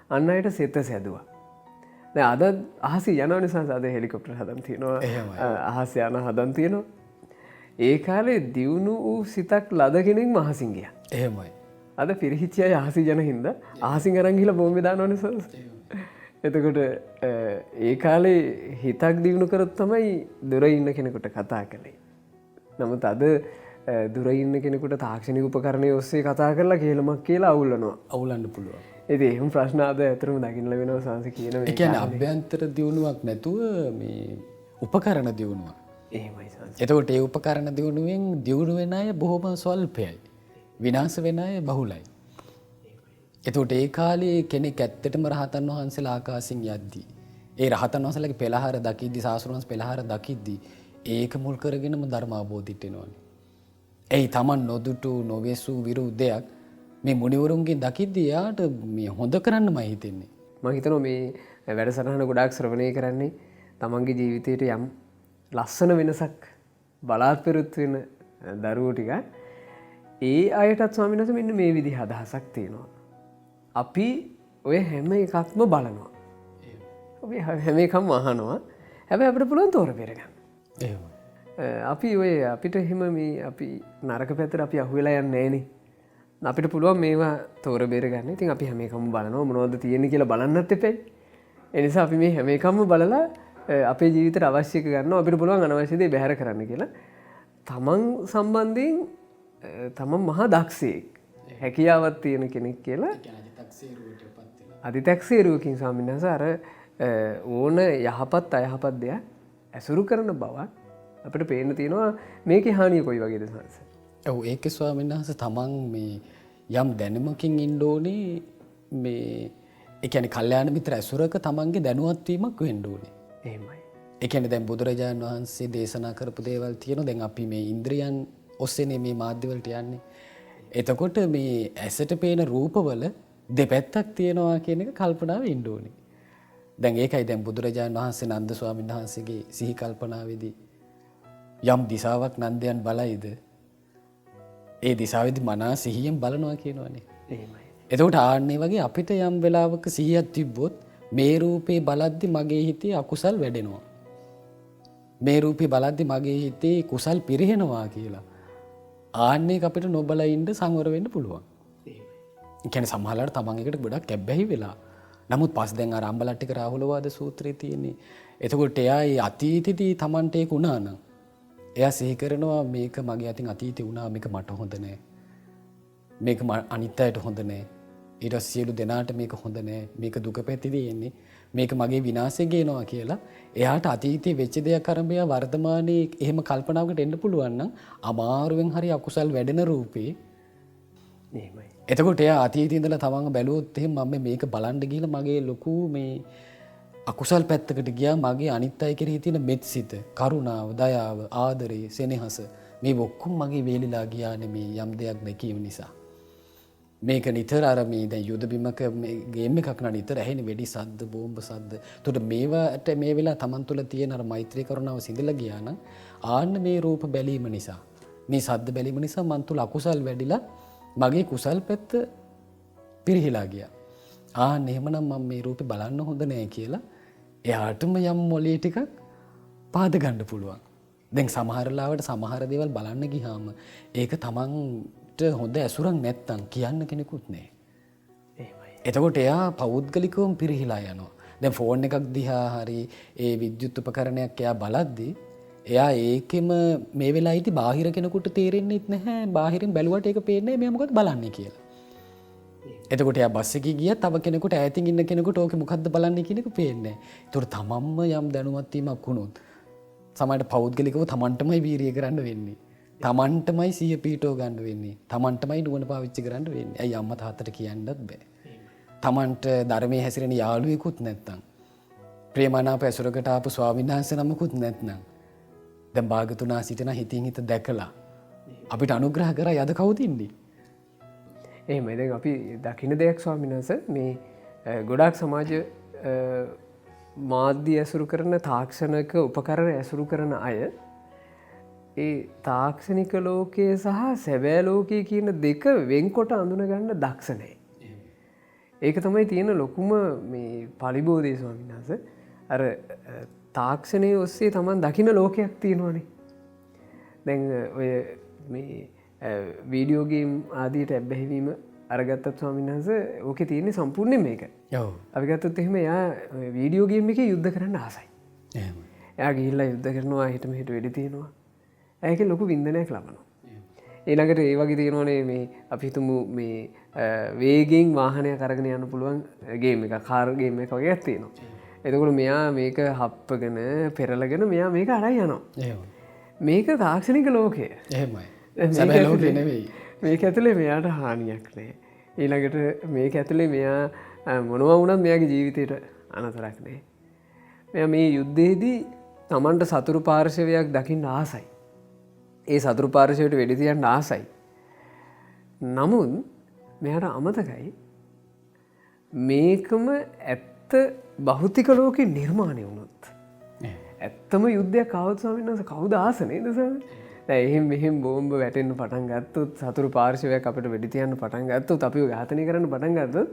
අන් අයට සෙත සැදුවා. දැන් අද අහසින් යන නිසා අද හෙලිකොප්ටර් හදන් තියෙනවා. අහස යන හදන් තියෙනවා. ඒ කාලේ දියුණු වූ සිතක් ලද කෙනෙක් අහසින් ගියා. එහෙමයි. අද පිරිහිච්ච අය අහසින් යන හින්දා අහසින් අරන් ගිහලා බෝම්බේ දානවනේ සර්. එතකොට ඒ කාලේ හිතක් දියුණු කරොත් තමයි දුර ඉන්න කෙනෙකුට කතා කළේ. නමුත් අද දුර ඉන්න කෙනෙකුට තාක්ෂණික උපකරණය ඔස්සේ කතා කරලා කේලමක් කියලා අවුල්ලනවා. අවුලන්න පුළුවන්. ඉතින් එහෙම ප්‍රශ්න අද ඇත්තටම දකින්න ලැබෙනවා සංස කියන මේ. ඒ කියන්නේ අභ්‍යන්තර දියුණුවක් නැතුව මේ උපකරණ දියුණුවක්. එහෙමයි සංස. එතකොට ඒ උපකරණ දියුණුවෙන් දියුණු වෙන අය බොහොම ස්වල්පයි. විනාශ වෙන අය බහුලයි. එතකොට ඒ කාලේ කෙනෙක් ඇත්තටම රහතන් වහන්සේලා ආකාශයෙන් යද්දී ඒ රහතන් වහන්සේලාගේ පෙළහර දකිද්දී සාසුරවංශ පෙළහර දකිද්දී ඒක මුල් කරගෙනම ධර්ම අවබෝධිට එනවනේ. එයි Taman නොදුටු නොවේසු විරුද්ධයක් මේ මුනිවරුන්ගෙන් දකිද්දී යාට මේ හොඳ කරන්නමයි හිතෙන්නේ. මම හිතනවා මේ වැඩසටහන ගොඩාක් ශ්‍රවණය කරන්නේ තමන්ගේ ජීවිතයට යම් ලස්සන වෙනසක් බලාපොරොත්තු වෙන දරුවෝ ටික ඒ අයටත් ස්වාමීන් වහන්සේ මෙන්න මේ විදිහ අදහසක් තියෙනවා. අපි ඔය හැම එකක්ම බලනවා. අපි හැම එකක්ම අහනවා. හැබැයි අපිට පුළුවන් තෝර බේරගන්න. එහෙම. අපි ඔය අපිට එහෙම මේ අපි නරක පැත්තට අපි අහුවෙලා යන්නේ නැහනේ. අපිට පුළුවන් මේවා තෝර බේරගන්න. ඉතින් අපි හැම එකක්ම බලනවා මොනවද තියෙන්නේ කියලා බලන්නත් එපැයි. ඒ නිසා අපි මේ හැම එකක්ම බලලා අපේ ජීවිතයට අවශ්‍ය ගන්නවා. අපිට පුළුවන් අනවශ්‍ය දේ බැහැර කරන්න කියලා. තමන් සම්බන්ධයෙන් තමන් මහා දක්ෂයෙක්. හැකියාවක් තියෙන කෙනෙක් කියලා අධිතක්සේරුවකින් ස්වාමීන් වහන්සේ අර ඕන යහපත් අයහපත් දෙයක් ඇසුරු කරන බවක් අපිට පේන්න තියෙනවා. මේකේ හානිය කොයි වගේද සංස? ඔව් ඒකේ ස්වාමීන් වහන්සේ තමන් මේ යම් දැනුමකින් ඉන්න ඕනේ මේ ඒ කියන්නේ කල්යාණ මිත්‍ර ඇසුරක තමන්ගේ දැනුවත් වීමක් වෙන්න ඕනේ. එහෙමයි. ඒ කියන්නේ දැන් බුදුරජාණන් වහන්සේ දේශනා කරපු දේවල් තියෙනවා. දැන් අපි මේ ඉන්ද්‍රියන් ඔස්සේනේ මේ මාධ්‍ය වලට යන්නේ. එතකොට මේ ඇසට පේන රූපවල දෙපැත්තක් තියෙනවා කියන එක කල්පනාවෙ ඉන්න ඕනේ. දැන් ඒකයි දැන් බුදුරජාණන් වහන්සේ නන්ද ස්වාමීන් වහන්සේගේ සිහි කල්පනාවේදී යම් දිශාවක් නන්දයන් බලයිද ඒ දිශාවේදී මනා සිහියෙන් බලනවා කියනවනේ. එහෙමයි. එතකොට ආන්නේ වගේ අපිට යම් වෙලාවක සිහියක් තිබ්බොත් මේ රූපේ බලද්දි මගේ හිතේ අකුසල් වැඩෙනවා. මේ රූපේ බලද්දි මගේ හිතේ කුසල් පිරිහෙනවා කියලා. ආන්නේ අපිට නොබලා ඉන්න සංවර වෙන්න පුළුවන්. ඒ කියන්නේ සමහරවිට තමන් එකට ගොඩක් කැබ්බැහි වෙලා. නමුත් පස් දැන් අර අම්බලට්ටික රාහුලවාද සූත්‍රයේ තියෙන්නේ. එතකොට එයා ඒ අතීතෙදී තමන්ට ඒක වුණා නම් එයා සිහි කරනවා මේක මගේ අතින් අතීතේ වුණා මේක මට හොඳ නෑ. මේක අනිත් අයට හොඳ නෑ. ඊට සියලු දෙනාට මේක හොඳ නෑ. මේක දුක පැතිදී එන්නේ. මේක මගේ විනාශය ගේනවා කියලා එයාට අතීතයේ වෙච්ච දෙයක් අරඹය වර්තමානයේ එහෙම කල්පනාවකට එන්න පුළුවන් නම් අමාරුවෙන් හරි අකුසල් වැඩෙන රූපේ එහෙමයි. එතකොට එයා අතීතයේ ඉඳලා තමන්ව බැලුවොත් එහෙම මම මේක බලන්න ගිහලා මගේ ලොකු මේ අකුසල් පැත්තකට ගියා. මගේ අනිත් අය කෙරෙහි තියෙන මෙත්සිත, කරුණාව, දයාව, ආදරය, සෙනෙහස මේ ඔක්කොම මගේ වේලිලා ගියානේ මේ යම් දෙයක් නැකීම නිසා. මේක නිතර අර මේ දැන් යුද බිමක ගේම් එකක් නා නිතර ඇහෙන වෙඩි සද්ද, බෝම්බ සද්ද. එතකොට මේවට මේ වෙලාව තමන් තුළ තියෙන අර මෛත්‍රී කරුණාව සිඳලා ගියා නම් ආන්න මේ රූප බැලීම නිසා, මේ සද්ද බැලීම නිසා මන් තුළ අකුසල් වැඩිලා මගේ කුසල් පැත්ත පිරිහිලා ගියා. ආන්න එහෙමනම් මම මේ රූපේ බලන්න හොඳ නෑ කියලා එයාටම යම් මොලේ ටිකක් පාද ගන්න පුළුවන්. දැන් සමහර ලාවට සමහර දේවල් බලන්න ගියාම ඒක තමන්ට හොඳ ඇසුරක් නැත්තම් කියන්න කෙනෙකුත් නෑ. එහෙමයි. එතකොට එයා පෞද්ගලිකවම පිරිහිලා යනවා. දැන් ෆෝන් එකක් දිහා හරි ඒ විද්‍යුත් උපකරණයක් එයා බලද්දී එයා ඒකෙම මේ වෙලාවේදී බාහිර කෙනෙකුට තේරෙන්නේ නැහැ. බාහිරින් බැලුවට ඒක පේන්නේ මෙයා මොකද බලන්නේ කියලා. එතකොට එයා බස් එකේ ගියා තව කෙනෙකුට ඈතින් ඉන්න කෙනෙකුට ඕකේ මොකද්ද බලන්නේ කියන එක පේන්නේ නැහැ. ඒතකොට තමන්ම යම් දැනුවත් වීමක් වුණොත් සමහරට පෞද්ගලිකව තමන්ටමයි වීරිය කරන්න වෙන්නේ. තමන්ටමයි සිහිය පීඨව ගන්න වෙන්නේ. තමන්ටමයි නුවණ පාවිච්චි කරන්න වෙන්නේ. ඇයි අම්මා තාත්තට කියන්නත් බෑ. තමන්ට ධර්මයේ හැසිරෙන යාළුවෙකුත් නැත්නම් ප්‍රේමනාප ඇසුරකට ආපු ස්වාමීන් වහන්සේ නමකුත් නැත්නම් දැන් භාගතුනා සිටින හිතින් හිත දැකලා අපිට අනුග්‍රහ කරා යද කවුද ඉන්නේ? එහෙමයි. දැන් අපි දකින්න දෙයක් ස්වාමීන් වහන්සේ මේ ගොඩාක් සමාජ මාධ්‍ය ඇසුරු කරන තාක්ෂණික උපකරණ ඇසුරු කරන අය ඒ තාක්ෂණික ලෝකයේ සහ සැබෑ ලෝකයේ කියන දෙක වෙන්කොට අඳුනගන්න දක්ෂ නැහැ. ඒක තමයි තියෙන ලොකුම මේ පරිබෝධය ස්වාමීන් වහන්සේ. අර තාක්ෂණයේ ඔස්සේ තමන් දකින්න ලෝකයක් තියෙනවානේ. දැන් ඔය මේ වීඩියෝ ගේම් ආදියට ඇබ්බැහිවීම අරගත්තත් ස්වාමීන් වහන්සේ ඕකේ තියෙන්නේ සම්පූර්ණයෙන් මේක. ඔව්. අපි ගත්තොත් එහෙම එයා වීඩියෝ ගේම් එකේ යුද්ධ කරන්න ආසයි. එහෙම. එයා ගිහිල්ලා යුද්ධ කරනවා, හිට මෙහෙට වෙඩි තියනවා. ඒකේ ලොකු වින්දනයක් ලබනවා. ඊළඟට ඒ වගේ තියෙනවනේ මේ අපි හිතමු මේ වේගෙන් වාහනයක් අරගෙන යන්න පුළුවන් ගේම් එකක්, කාර් ගේම් එකක් වගේක් තියෙනවා. එතකොට මෙයා මේක හප්පගෙන පෙරලගෙන මෙයා මේක අරන් යනවා. එහෙම. මේක තාක්ෂණික ලෝකය. එහෙමයි. සැබෑ ලෝකේ නෙවෙයි. මේක ඇතුලේ මෙයාට හානියක් නෑ. ඊළඟට මේක ඇතුලේ මෙයා මොනවා වුණත් මෙයාගේ ජීවිතේට අනතුරක් නෑ. මෙයා මේ යුද්ධයේදී Tamanට සතුරු පාර්ශවයක් දකින්න ආසයි. ඒ සතුරු පාර්ශවයට වෙඩි තියන්න ආසයි. නමුත් මෙයාට අමතකයි මේකම ඇත්ත භෞතික ලෝකේ නිර්මාණය වුණොත් ඇත්තම යුද්ධයක් කවුද ස්වාමීන් වහන්සේ කවුද ආස නේද ස්වාමී? දැන් එහෙම මෙහෙම බෝම්බ වැටෙන්න පටන් ගත්තොත් සතුරු පාර්ශවයක් අපිට වෙඩි තියන්න පටන් ගත්තොත් අපිව ඝාතනය කරන්න පටන් ගත්තොත්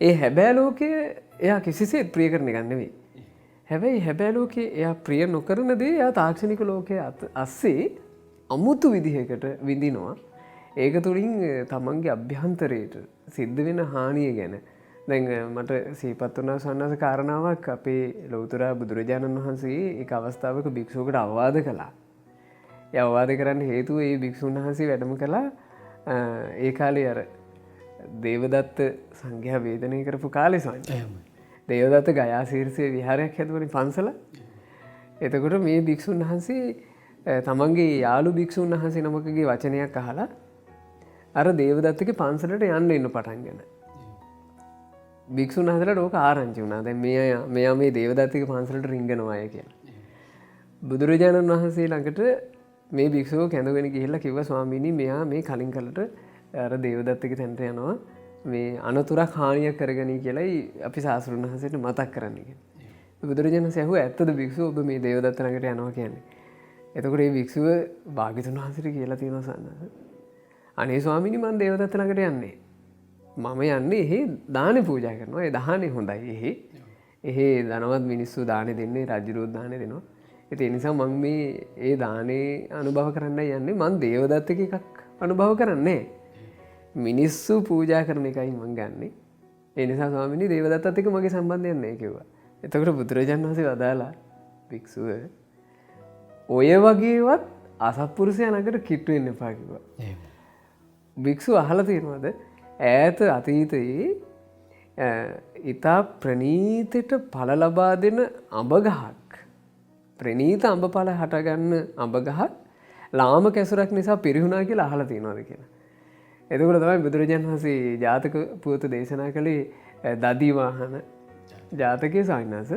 ඒ හැබෑ ලෝකයේ එයා කිසිසේත් ප්‍රිය කරන එක නෙවෙයි. හැබැයි හැබෑ ලෝකයේ එයා ප්‍රිය නොකරන දේ එයා තාක්ෂණික ලෝකයේ අස්සේ අමුතු විදිහකට විඳිනවා. ඒක තුළින් තමන්ගේ අභ්‍යන්තරයට සිද්ධ වෙන හානිය ගැන දැන් මට සිහිපත් වුණා සන්නස කාරණාවක් අපේ ලෞතර බුදුරජාණන් වහන්සේ එක අවස්ථාවක භික්ෂුවකට අවවාද කළා. ඒ අවවාද කරන්න හේතුව ඒ භික්ෂුන් වහන්සේ වැඩම කළා ඒ කාලේ අර දේවදත්ත සංඝයා වේදනය කරපු කාලේ ස්වාමී. දේවදත්ත ගයා ශීර්ෂයේ විහාරයක් හැදුවනේ පන්සල. එතකොට මේ භික්ෂුන් වහන්සේ තමන්ගේ යාළු භික්ෂුන් වහන්සේ නමකගේ වචනයක් අහලා අර දේවදත්තගේ පන්සලට යන්න එන්න පටන්ගෙන. භික්ෂුන් වහන්සේලාට ඕක ආරංචි වුණා. දැන් මෙයා මේ දේවදත්තගේ පන්සලට රිංගනවා අය කියලා. බුදුරජාණන් වහන්සේ ළඟට මේ භික්ෂුව කැඳගෙන ගිහිල්ලා කිව්වා ස්වාමීනි මෙයා මේ කලින් කලට අර දේවදත්තගේ තැනට යනවා මේ අනතුරක් හානියක් කරගනී කියලායි අපි සාස්ෘණ වහන්සේට මතක් කරන්න කියලා. බුදුරජාණන් වහන්සේ ඇහුවා ඇත්තද භික්ෂුව ඔබ මේ දේවදත්ත ළඟට යනවා කියන්නේ? එතකොට මේ භික්ෂුව භාග්‍යවතුන් වහන්සේට කියලා තියෙනවා සන්නස. අනේ ස්වාමීනි මම දේවදත්ත ළඟට යන්නේ. මම යන්නේ එහි දානේ පූජා කරනවා. ඒ දානේ හොඳයි. එහි ධනවත් මිනිස්සු දානේ දෙන්නේ රජුරුවත් දානේ දෙනවා. ඒ නිසා මම මේ ඒ දානේ අනුභව කරන්නයි යන්නේ. මම දේවදත්තක එකක් අනුභව කරන්නේ. මිනිස්සු පූජා කරන එකයි මම ගන්නෙ. ඒ නිසා ස්වාමීනි දේවදත්තත් එක්ක මගේ සම්බන්ධයක් නැහැ කිව්වා. එතකොට බුදුරජාණන් වහන්සේ වදාලා භික්ෂුව ඔය වගේවත් අසත්පුරුෂයා ළඟට කිට්ටු වෙන්න එපා කිව්වා. භික්ෂුව අහලා තියෙනවද? ඈත අතීතයේ ඊතා ප්‍රනීතයට ඵල ලබා දෙන අඹ ගහක් ප්‍රනීත අඹ ඵල හටගන්න අඹ ගහක් ලාම කැසුරක් නිසා පිරිහුණා කියලා අහලා තියෙනවද කියලා. එතකොට තමයි බුදුරජාණන් වහන්සේ ජාතක පුවත දේශනා කළේ දදිවාහන ජාතකයේ සාහිණාස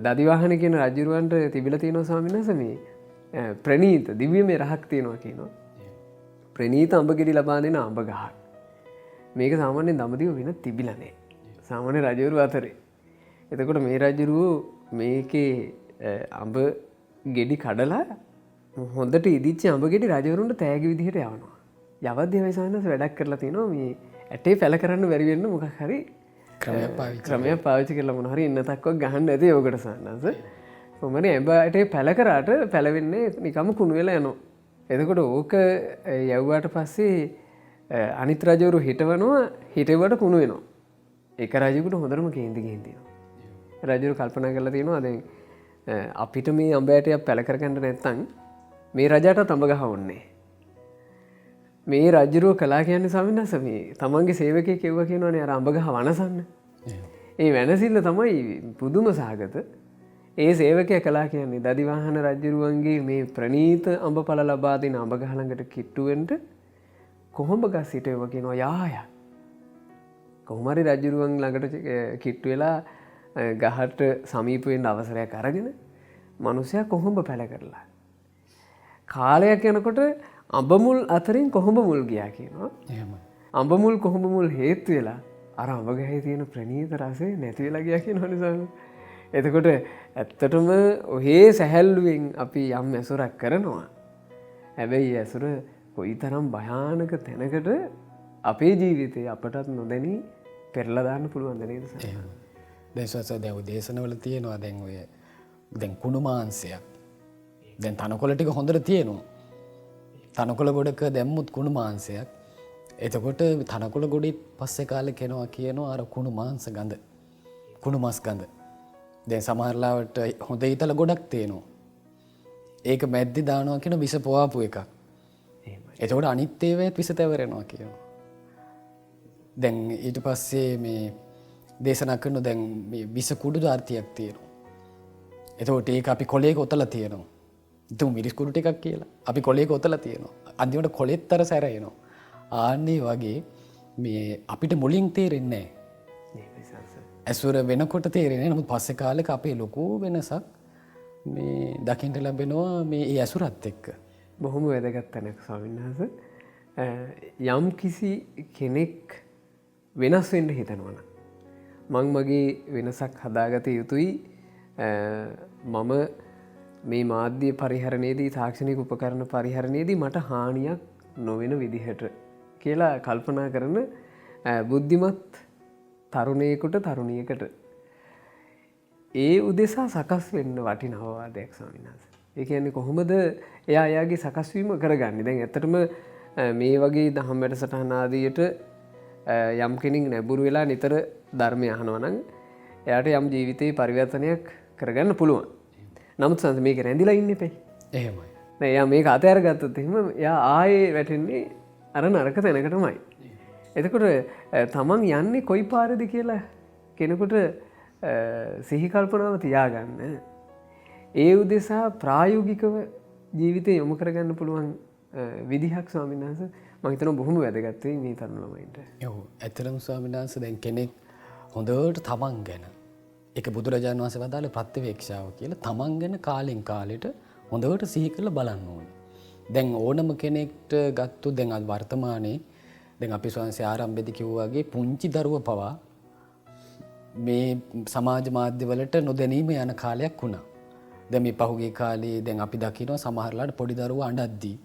දදිවාහන කියන රජුරවන්ට තිබිලා තියෙනවා ස්වාමීන් වහන්සේ මේ ප්‍රනීත දිව්‍යමය රහක් තියෙනවා කියනවා. ප්‍රනීත අඹ ගෙඩි ලබා දෙන අඹ ගහක්. මේක සාමාන්‍යයෙන් දඹදිව වෙන තිබිලා නැහැ. සාමාන්‍ය රජවරු අතරේ. එතකොට මේ රජුරුව මේකේ අඹ ගෙඩි කඩලා හොඳට ඉදිච්ච අඹ ගෙඩි රජවරුන්ට තෑගි විදිහට යවනවා. යවද්දී වයිසානස් වැඩක් කරලා තිනවා මේ ඇටේ පැල කරන්න බැරි වෙන්න මොකක් හරි ක්‍රමයක් පාවිච්චි කරලා මොන හරි ඉන්නතක්වක් ගහන්න ඇති යෝගට සන්නස. කොහොමද ඇඹ ඇටේ පැල කරාට පැලවෙන්නේ නිකම්ම කුණු වෙලා යනවා. එතකොට ඕක යවුවාට පස්සේ අනිත් රජවරු හිටවනවා හිටෙවට කුණු වෙනවා. එක රජෙකුට හොඳටම කේන්ති ගිහින් තියෙනවා. රජුරු කල්පනා කරලා තියෙනවා දැන් අපිට මේ අඹ ඇටයක් පැල කරගන්න නැත්නම් මේ රජාට අඹ ගහ ඕනේ. මේ රජුරුව කලා කියන්නේ ස්වාමීන් වහන්සේ මේ තමන්ගේ සේවකයෙක් කිව්වා කියනවනේ අර අඹ ගහ වනසන්න. ඒ වෙනසිල්ල තමයි පුදුම සහගත. ඒ සේවකයා කලා කියන්නේ දදිවාහන රජුරුවන්ගේ මේ ප්‍රනීත අඹ ඵල ලබා දෙන අඹ ගහ ළඟට කිට්ටු වෙන්න කොහොඹ ගස් හිටේවා කියනවා යාය. කොහොම හරි රජුරුවන් ළඟට කිට්ටු වෙලා ගහට සමීප වෙන්න අවසරයක් අරගෙන මිනිසයා කොහොඹ පැල කරලා කාලයක් යනකොට අඹ මුල් අතරින් කොහොඹ මුල් ගියා කියනවා. එහෙමයි. අඹ මුල් කොහොඹ මුල් හේතු වෙලා අර අඹ ගහේ තියෙන ප්‍රණීත රසය නැති වෙලා ගියා කියනවනේ සාම. එතකොට ඇත්තටම ඔහේ සැහැල්ලුවෙන් අපි යම් ඇසුරක් කරනවා. හැබැයි ඇසුර කොයිතරම් භයානක තැනකට අපේ ජීවිතේ අපටත් නොදැනී පෙරලා දාන්න පුළුවන්ද නේද සාම. දැන් සසස දැන් ඔය දේශනවල තියෙනවා දැන් ඔය දැන් කුණු මාංශයක්. දැන් තනකොළ ටික හොඳට තියෙනවා. තනකොළ ගොඩක දැම්මුත් කුණු මාංශයක්. එතකොට තනකොළ ගොඩේ පස්සේ කාලේ කෙනවා කියනවා අර කුණු මාංශ ගඳ. කුණු මස් ගඳ. දැන් සමහරලාවට හොඳ ඊතල ගොඩක් තියෙනවා. ඒක මැද්දේ දානවා කියන විස පොවාපු එකක්. එතකොට අනිත් ඒවාත් විස තැවරෙනවා කියනවා. දැන් ඊට පස්සේ මේ දේශනා කරන දැන් මේ විස කුඩු ධාර්තියක් තියෙනවා. එතකොට ඒක අපි කොලේක ඔතලා තියෙනවා. ඉතින් මිරිස් කුඩු ටිකක් කියලා. අපි කොලේක ඔතලා තියෙනවා. අන්තිමට කොලෙත්තර සැරෙනවා. ආන්නේ වගේ මේ අපිට මුලින් තේරෙන්නේ නැහැ. ඇසුර වෙනකොට තේරෙන්නේ නැහැ. නමුත් පස්සේ කාලෙක අපේ ලොකු වෙනසක් මේ දකින්න ලැබෙනවා මේ ඇසුරත් එක්ක. බොහොම වැදගත් තැනක් ස්වාමීන් වහන්සේ. යම් කිසි කෙනෙක් වෙනස් වෙන්න හිතනවා නම් මං මගේ වෙනසක් හදාගත යුතුයි මම මේ මාධ්‍ය පරිහරණයේදී තාක්ෂණික උපකරණ පරිහරණයේදී මට හානියක් නොවෙන විදිහට කියලා කල්පනා කරන බුද්ධිමත් තරුණයෙකුට තරුණියකට ඒ උදෙසා සකස් වෙන්න වටින අවවාදයක් ස්වාමීන් වහන්සේ. ඒ කියන්නේ කොහොමද එයා එයාගේ සකස්වීම කරගන්නේ? දැන් ඇත්තටම මේ වගේ දහම් වැඩසටහන ආදියට යම් කෙනෙක් නැඹුරු වෙලා නිතර ධර්මය අහනවා නම් එයාට යම් ජීවිතේ පරිවර්තනයක් කරගන්න පුළුවන්. නමුත් සංස මේක රැඳිලා ඉන්න එපයි. එහෙමයි. නෑ එයා මේක අතහැරගත්තොත් එහෙම එයා ආයේ වැටෙන්නේ අර නරක තැනකටමයි. එතකොට තමන් යන්නේ කොයි පාරද කියලා කෙනෙකුට සිහි කල්පනාව තියාගන්න. ඒ උදෙසා ප්‍රායෝගිකව ජීවිතේ යොමු කරගන්න පුළුවන් විදිහක් ස්වාමීන් වහන්සේ මම හිතනවා බොහොම වැදගත් වෙයි මේ තරුණ ළමයින්ට. ඔව් ඇත්තටම ස්වාමීන් වහන්සේ දැන් කෙනෙක් හොඳට තමන් ගැන ඒක බුදුරජාණන් වහන්සේ වදාළ ප්‍රත්‍යවේක්ෂාව කියලා තමන් ගැන කාලෙන් කාලෙට හොඳට සිහි කරලා බලන්න ඕනේ. දැන් ඕනම කෙනෙක්ට ගත්තොත් දැන් අද වර්තමානයේ දැන් අපි ස්වාමීන් ආරම්භයේදී කිව්වා වගේ පුංචි දරුව පවා මේ සමාජ මාධ්‍යවලට නොදැනීම යන කාලයක් වුණා. දැන් මේ පහුගිය කාලේ දැන් අපි දකිනවා සමහරලාට පොඩි දරුවෝ අඬද්දී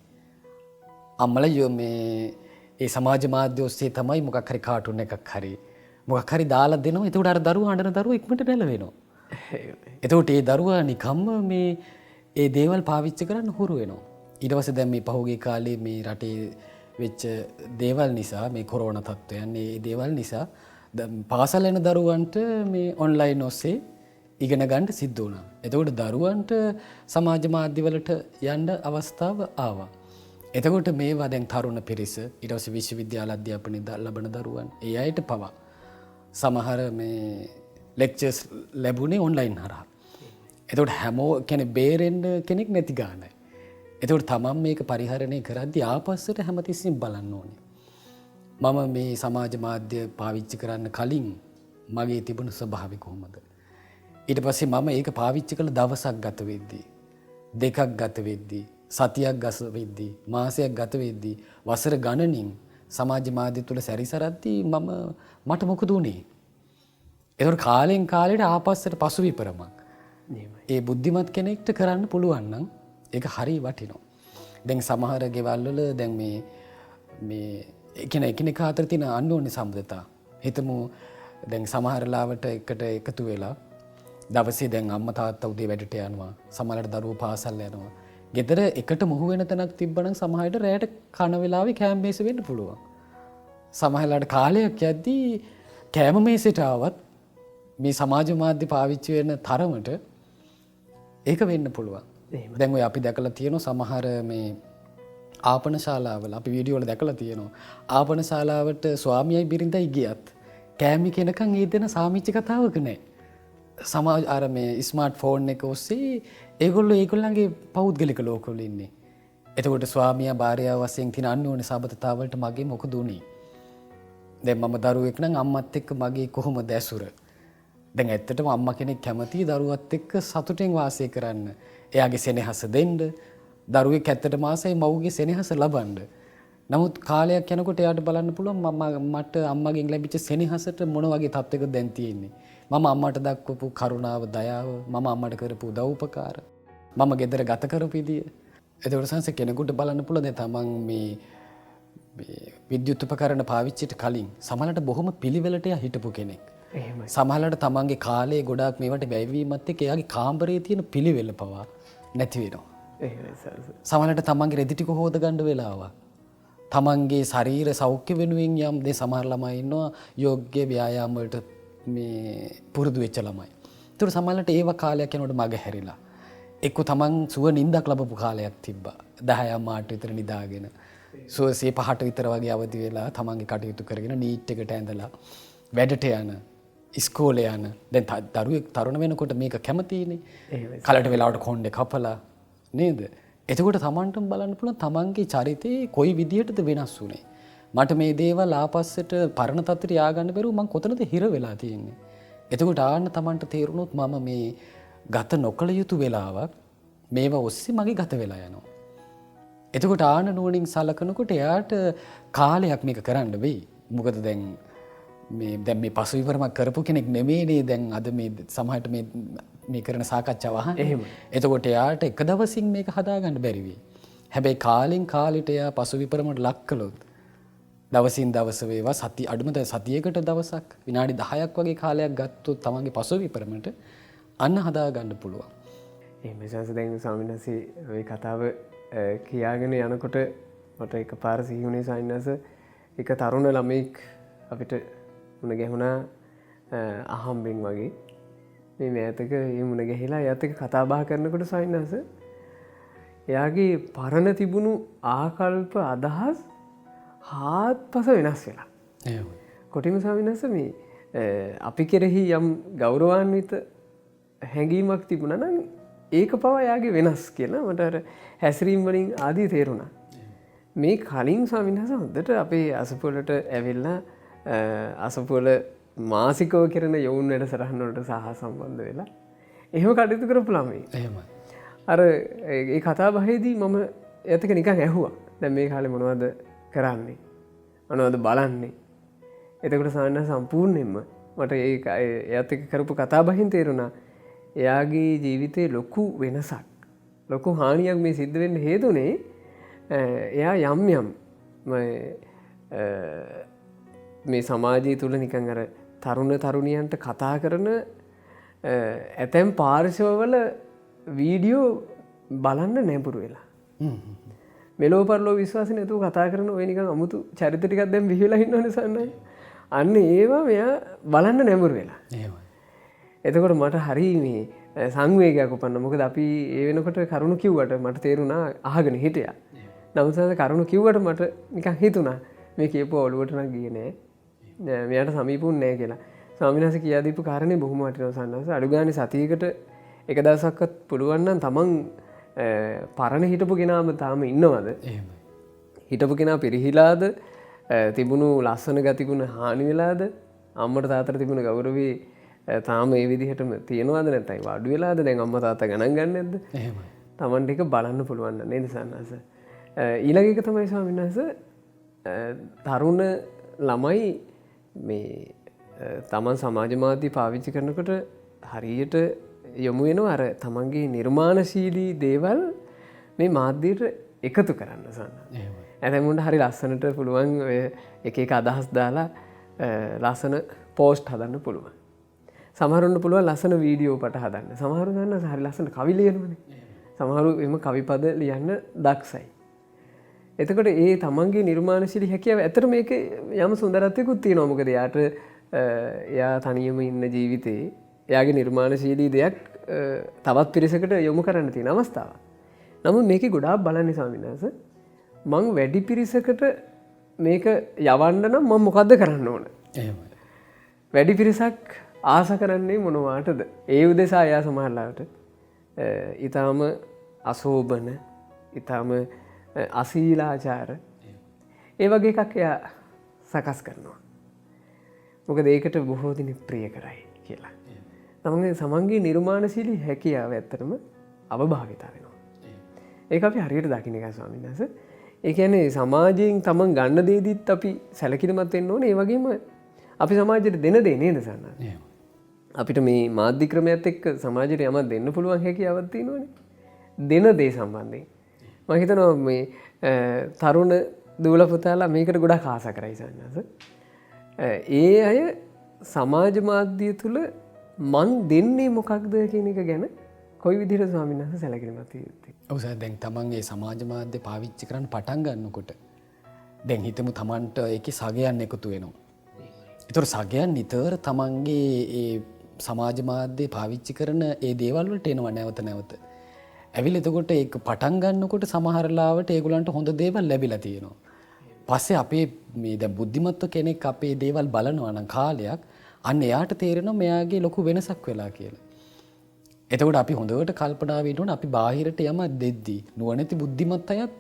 අම්මලා මේ ඒ සමාජ මාධ්‍ය ඔස්සේ තමයි මොකක් හරි කාටුන් එකක් හරි මොකක් හරි දාලා දෙනවා. එතකොට අර දරුවා අඬන දරුවා ඉක්මනට නැලවෙනවා. එතකොට ඒ දරුවා නිකම්ම මේ ඒ දේවල් පාවිච්චි කරන්න හුරු වෙනවා. ඊට පස්සේ දැන් මේ පහුගිය කාලේ මේ රටේ වෙච්ච දේවල් නිසා මේ කොරෝනා තත්ත්වයන් මේ දේවල් නිසා පාසල් යන දරුවන්ට මේ ඔන්ලයින් ඔස්සේ ඉගෙන ගන්න සිද්ධ වුණා. එතකොට දරුවන්ට සමාජ මාධ්‍යවලට යන්න අවස්ථාව ආවා. එතකොට මේවා දැන් තරුණ පිරිස ඊට පස්සේ විශ්වවිද්‍යාල අධ්‍යාපනය ලබන දරුවන් ඒ අයට පවා සමහර මේ ලෙක්චර්ස් ලැබුණේ ඔන්ලයින් හරහා. එතකොට හැමෝ කියන්නේ බේරෙන්න කෙනෙක් නැති ගානයි. එතකොට තමන් මේක පරිහරණය කරද්දී ආපස්සට හැමතිස්සෙම බලන්න ඕනේ. මම මේ සමාජ මාධ්‍ය පාවිච්චි කරන්න කලින් මගේ තිබුණු ස්වභාවය කොහොමද? ඊට පස්සේ මම ඒක පාවිච්චි කළ දවසක් ගත වෙද්දී දෙකක් ගත වෙද්දී සතියක් ගත වෙද්දී මාසයක් ගත වෙද්දී වසර ගණනින් සමාජ මාධ්‍ය තුල සැරිසරද්දී මට මොකද උනේ? ඒතකොට කාලෙන් කාලෙට ආපස්සට පසු විපරමක්. ඒ බුද්ධිමත් කෙනෙක්ට කරන්න පුළුවන් නම් ඒක හරි වටිනවා. දැන් සමහර ගෙවල් වල දැන් මේ එකිනෙක අතර තියෙන අන්‍යෝන්‍ය සම්බන්ධතා. හිතමු දැන් සමහර ලාවට එකට එකතු වෙලා දවසේ දැන් අම්මා තාත්තා උදේ වැඩට යනවා. සමහරට දරුවෝ පාසල් යනවා. ගෙදර එකට මුහු වෙන තැනක් තිබ්බනම් සමහරට රැයට කන වෙලාවේ කෑම මේස වෙන්න පුළුවන්. සමහරලාට කාලයක් යද්දී කෑම මේසෙට ආවත් මේ සමාජ මාධ්‍ය පාවිච්චි වෙන තරමට ඒක වෙන්න පුළුවන්. දැන් ඔය අපි දැකලා තියෙනවා සමහර මේ ආපන ශාලාවල අපි වීඩියෝ වල දැකලා තියෙනවා. ආපන ශාලාවට ස්වාමියයි බිරිඳයි ගියත් කෑමි කෙනකන් ඒ දෙන සාමිච්ච කතාවක නැහැ. සමාජ අර මේ ස්මාර්ට් ෆෝන් එක ඔස්සේ ඒගොල්ලන්ගේ පෞද්ගලික ලෝකවල ඉන්නේ. එතකොට ස්වාමියා භාර්යාව වශයෙන් තියෙන අන්‍යෝන්‍ය සබඳතාවලට මගේ මොකද උනේ? දැන් මම දරුවෙක් නම් අම්මත් එක්ක මගේ කොහොමද ඇසුර? දැන් ඇත්තටම අම්මා කෙනෙක් කැමතියි දරුවත් එක්ක සතුටින් වාසය කරන්න. එයාගේ සෙනෙහස දෙන්න. දරුවෙක් ඇත්තටම ආසයි මව්ගේ සෙනෙහස ලබන්න. නමුත් කාලයක් යනකොට එයාට බලන්න පුළුවන් මට අම්මගෙන් ලැබිච්ච සෙනෙහසට මොන වගේ තත්ත්වයකද දැන් තියෙන්නේ. මම අම්මට දක්වපු කරුණාව, දයාව, මම අම්මට කරපු උදව් උපකාර, මම ගෙදර ගත කරපු විදිය. ඒකට සංස කෙනෙකුට බලන්න පුළුවන් දැන් තමන් මේ විද්‍යුත් උපකරණ පාවිච්චිට කලින් සමහරවිට බොහොම පිළිවෙලට හිටපු කෙනෙක්. සමහරවිට තමන්ගේ කාලේ ගොඩාක් මේවට වැයවීමත් එක්ක එයාගේ කාමරයේ තියෙන පිළිවෙල පවා නැති වෙනවා. සමහරවිට තමන්ගේ රෙදි ටික හොද ගන්න වෙලාවක්. තමන්ගේ ශරීර සෞඛ්‍ය වෙනුවෙන් යම් දේ සමහර ළමයි ඉන්නවා යෝග්‍ය ව්‍යායාම වලට මේ පුරුදු වෙච්ච ළමයි. ඒතර සමහරවිට ඒව කාලයක් යනකොට මග හැරිලා. එක්ක තමන් සුව නිින්දක් ලැබපු කාලයක් තිබ්බා. 10 මාට විතර නිදාගෙන. සුවසේ 5ට විතර වගේ අවදි වෙලා තමන්ගේ කටයුතු කරගෙන නීට් එකට ඇඳලා වැඩට යන ඉස්කෝලේ යන දැන් දරුවෙක් තරුණ වෙනකොට මේක කැමතිනේ. කලට වෙලාවට කොණ්ඩේ කපලා නේද? එතකොට තමන්ටම බලන්න පුළුවන් තමන්ගේ චරිතේ කොයි විදියටද වෙනස් වුනේ. මට මේ දේවල් ආපස්සට පරණ තත්ත්වයට ය아가න්න බැරුව මං කොතනද හිර වෙලා තියෙන්නේ. එතකොට ආන්න තමන්ට තේරුණොත් මම මේ ගත නොකළ යුතු වෙලාවක් මේවා ඔස්සේ මගේ ගත වෙලා යනවා. එතකොට ආන්න නුවණින් සලකනකොට එයාට කාලයක් මේක කරන්න වෙයි. මොකද දැන් මේ දැන් මේ පසුවිපරමක් කරපු කෙනෙක් නෙමෙයිනේ දැන් අද මේ සමහරට මේ කරන සාකච්ඡාව අහන්නේ. එහෙම. එතකොට එයාට එක දවසින් මේක හදාගන්න බැරි වෙයි. හැබැයි කාලෙන් කාලෙට එයා පසුවිපරමට ලක් කළොත් දවසින් දවස වේවා අඩුම සතියකට දවසක් විනාඩි 10ක් වගේ කාලයක් ගත්තොත් තමන්ගේ පසුවිපරමට අන්න හදාගන්න පුළුවන්. එහෙම සංස දැන් ස්වාමීන් වහන්සේ ওই කතාව කියාගෙන යනකොට මට එකපාර සිහි වුණේ ස්වාමීන් වහන්සේ එක තරුණ ළමෙක් අපිට මුණ ගැහුණා අහම්බෙන් වගේ මේ මෑතක ඒ මුණ ගැහිලා එයාත් එක්ක කතා බහ කරනකොට ස්වාමීන් වහන්සේ එයාගේ පරණ තිබුණු ආකල්ප අදහස් හාත්පස වෙනස් වෙලා. කොටිම ස්වාමීන් වහන්සේ මේ අපි කෙරෙහි යම් ගෞරවාන්විත හැඟීමක් තිබුණා නම් ඒක පවා එයාගේ වෙනස් කියලා මට අර හැසිරීම් වලින් ආදී තේරුණා. මේ කලින් ස්වාමීන් වහන්සේ හොඳට අපේ අසපුවලට ඇවිල්ලා අසපුවල මාසිකව කරන යොවුන් වැඩසටහන් වලට සහ සම්බන්ධ වෙලා එහෙම කටයුතු කරපු ළමයි. එහෙමයි. අර ඒ කතා බහේදී මම එයාට නිකන් ඇහුවා. දැන් මේ කාලේ මොනවද කරන්නේ? මොනවද බලන්නේ? එතකොට සාමාන්‍ය සම්පූර්ණයෙන්ම මට එයාත් එක්ක කරපු කතා බහින් තේරුණා එයාගේ ජීවිතේ ලොකු වෙනසක් ලොකු හානියක් මේ සිද්ධ වෙන්න හේතුනේ එයා යම් මේ සමාජය තුළ නිකන් අර තරුණ තරුණියන්ට කතා කරන ඇතැම් පාර්ශවවල වීඩියෝ බලන්න නැඹුරු වෙලා. මෙලෝ පරලෝ විශ්වාස නැතුව කතා කරන ඔය නිකන් අමුතු චරිත ටිකක් දැන් බිහිලා ඉන්නවනේ සන්නයි. අන්න ඒවා මෙයා බලන්න නැඹුරු වෙලා. එහෙමයි. එතකොට මට හරි මේ සංවේගයක් උපන්න. මොකද අපි ඒ වෙනකොට කරුණු කිව්වට මට තේරුණා අහගෙන හිටියා. නමුත් කරුණු කිව්වට මට නිකන් හිතුණා මේ කියපුව ඔළුවට නම් ගියේ නෑ. මෙයාට සමීපුන්නේ නෑ කියලා. ස්වාමීන් වහන්සේ කියා දීපු කාරණේ බොහොම වටිනවා සන්නස. අඩු ගානේ සතියකට එක දවසක්වත් පුළුවන් නම් තමන් පරණ හිටපු කෙනාම තාම ඉන්නවද? එහෙමයි. හිටපු කෙනා පිරිහිලාද? තිබුණු ලස්සන ගතිගුණ හානි වෙලාද? අම්මට තාත්තට තිබුණ ගෞරවේ තාම ඒ විදිහටම තියෙනවද නැත්නම් අඩු වෙලාද? දැන් අම්මා තාත්තා ගණන් ගන්නේ නැද්ද? එහෙමයි. තමන්ට එක බලන්න පුළුවන් නේද සන්නස? ඊළඟ එක තමයි ස්වාමීන් වහන්සේ තරුණ ළමයි මේ තමන් සමාජ මාධ්‍ය පාවිච්චි කරනකොට හරියට යොමු වෙනවා අර තමන්ගේ නිර්මාණශීලී දේවල් මේ මාධ්‍යයට එකතු කරන්න සන්න. ඇතැමුන්ට හරි ලස්සනට පුළුවන් එක එක අදහස් දාලා ලස්සන පෝස්ට් හදන්න පුළුවන්. සමහරුන්ට පුළුවන් ලස්සන වීඩියෝ පට හදන්න. සමහරු දන්න හරි ලස්සන කවි ලියනවනේ. සමහරු එම කවිපද ලියන්න දක්ෂයි. එතකොට ඒ තමන්ගේ නිර්මාණශීලී හැකියාව ඇත්තට මේක යම් සුන්දරත්වයකුත් තියෙනවා. මොකද එයා තනියම ඉන්න ජීවිතේ එයාගේ නිර්මාණශීලී දෙයක් තවත් පිරිසකට යොමු කරන්න තියෙන අවස්ථාවක්. නමුත් මේකේ ගොඩාක් බලන්නේ ස්වාමීන් වහන්සේ මං වැඩි පිරිසකට මේක යවන්න නම් මම මොකද්ද කරන්න ඕන? එහෙමයි. වැඩි පිරිසක් ආස කරන්නේ මොනවාටද? ඒ උදෙසා එයා සමහරලාට ඊටාම අශෝභන, ඊටාම අශීලාචාර ඒ වගේ එකක් එයා සකස් කරනවා. මොකද ඒකට බොහෝ දෙනෙක් ප්‍රිය කරයි කියලා. තමන්ගේ නිර්මාණශීලී හැකියාව ඇත්තටම අවභාවිතා වෙනවා. ඒක අපි හරියට දකින්න එකයි ස්වාමීන් වහන්සේ. ඒ කියන්නේ සමාජයෙන් තමන් ගන්න දේදීත් අපි සැලකිලිමත් වෙන්න ඕනේ. ඒ වගේම අපි සමාජයට දෙන දේ නේද සන්නත්? අපිට මේ මාධ්‍ය ක්‍රමයත් එක්ක සමාජයට යමක් දෙන්න පුළුවන් හැකියාවක් තියෙනවනේ. දෙන දේ සම්බන්ධයෙන්. මම හිතනවා මේ තරුණ දූල පුතාලා මේකට ගොඩක් ආස කරයි සන්නත්. ඒ අය සමාජ මාධ්‍ය තුල මං දෙන්නේ මොකක්ද කියන එක ගැන කොයි විදිහට ස්වාමීන් වහන්සේ සැලකිලිමත් වෙන්නේ? ඔව් සර් දැන් තමන්ගේ සමාජ මාධ්‍ය පාවිච්චි කරන්න පටන් ගන්නකොට දැන් හිතමු තමන්ට ඒකේ සගයන් එකතු වෙනවා. ඒතර සගයන් නිතර තමන්ගේ ඒ සමාජ මාධ්‍ය පාවිච්චි කරන ඒ දේවල් වලට එනවා නැවත නැවත. ඇවිල්ලා එතකොට ඒක පටන් ගන්නකොට සමහර ලාවට ඒගොල්ලන්ට හොඳ දේවල් ලැබිලා තියෙනවා. පස්සේ අපේ මේ දැන් බුද්ධිමත්ව කෙනෙක් අපේ දේවල් බලනවා නම් කාලයක් අන්න එයාට තේරෙනවා මෙයාගේ ලොකු වෙනසක් වෙලා කියලා. එතකොට අපි හොඳට කල්පනා වෙන්න ඕන අපි බාහිරට යම දෙද්දී නුවණැති බුද්ධිමත් අයත්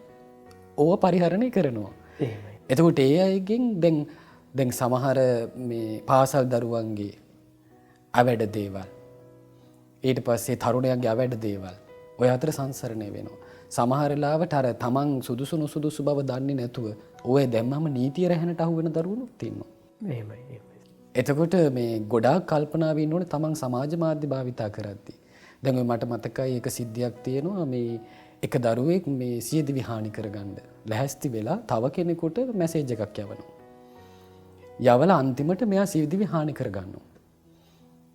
ඕව පරිහරණය කරනවා. එතකොට ඒ අයගෙන් දැන් සමහර මේ පාසල් දරුවන්ගේ අවැඩ දේවල් ඊට පස්සේ තරුණයන්ගේ අවැඩ දේවල් ඔය අතර සංසරණය වෙනවා. සමහර ලාවට අර තමන් සුදුසු නුසුදුසු බව දන්නේ නැතුව ඔය දැම්මම නීතිය රැහැනට අහු වෙන දරුවනුත් ඉන්නවා. එහෙමයි. එතකොට මේ ගොඩාක් කල්පනා වෙන්න ඕනේ තමන් සමාජ මාධ්‍ය භාවිතා කරද්දී. දැන් ඔය මට මතකයි එක සිද්ධියක් තියෙනවා මේ එක දරුවෙක් මේ සියදිවි හානි කරගන්න ලැහැස්ති වෙලා තව කෙනෙකුට මැසේජ් එකක් යවනවා. යවලා අන්තිමට මෙයා සියදිවි හානි කරගන්නවා.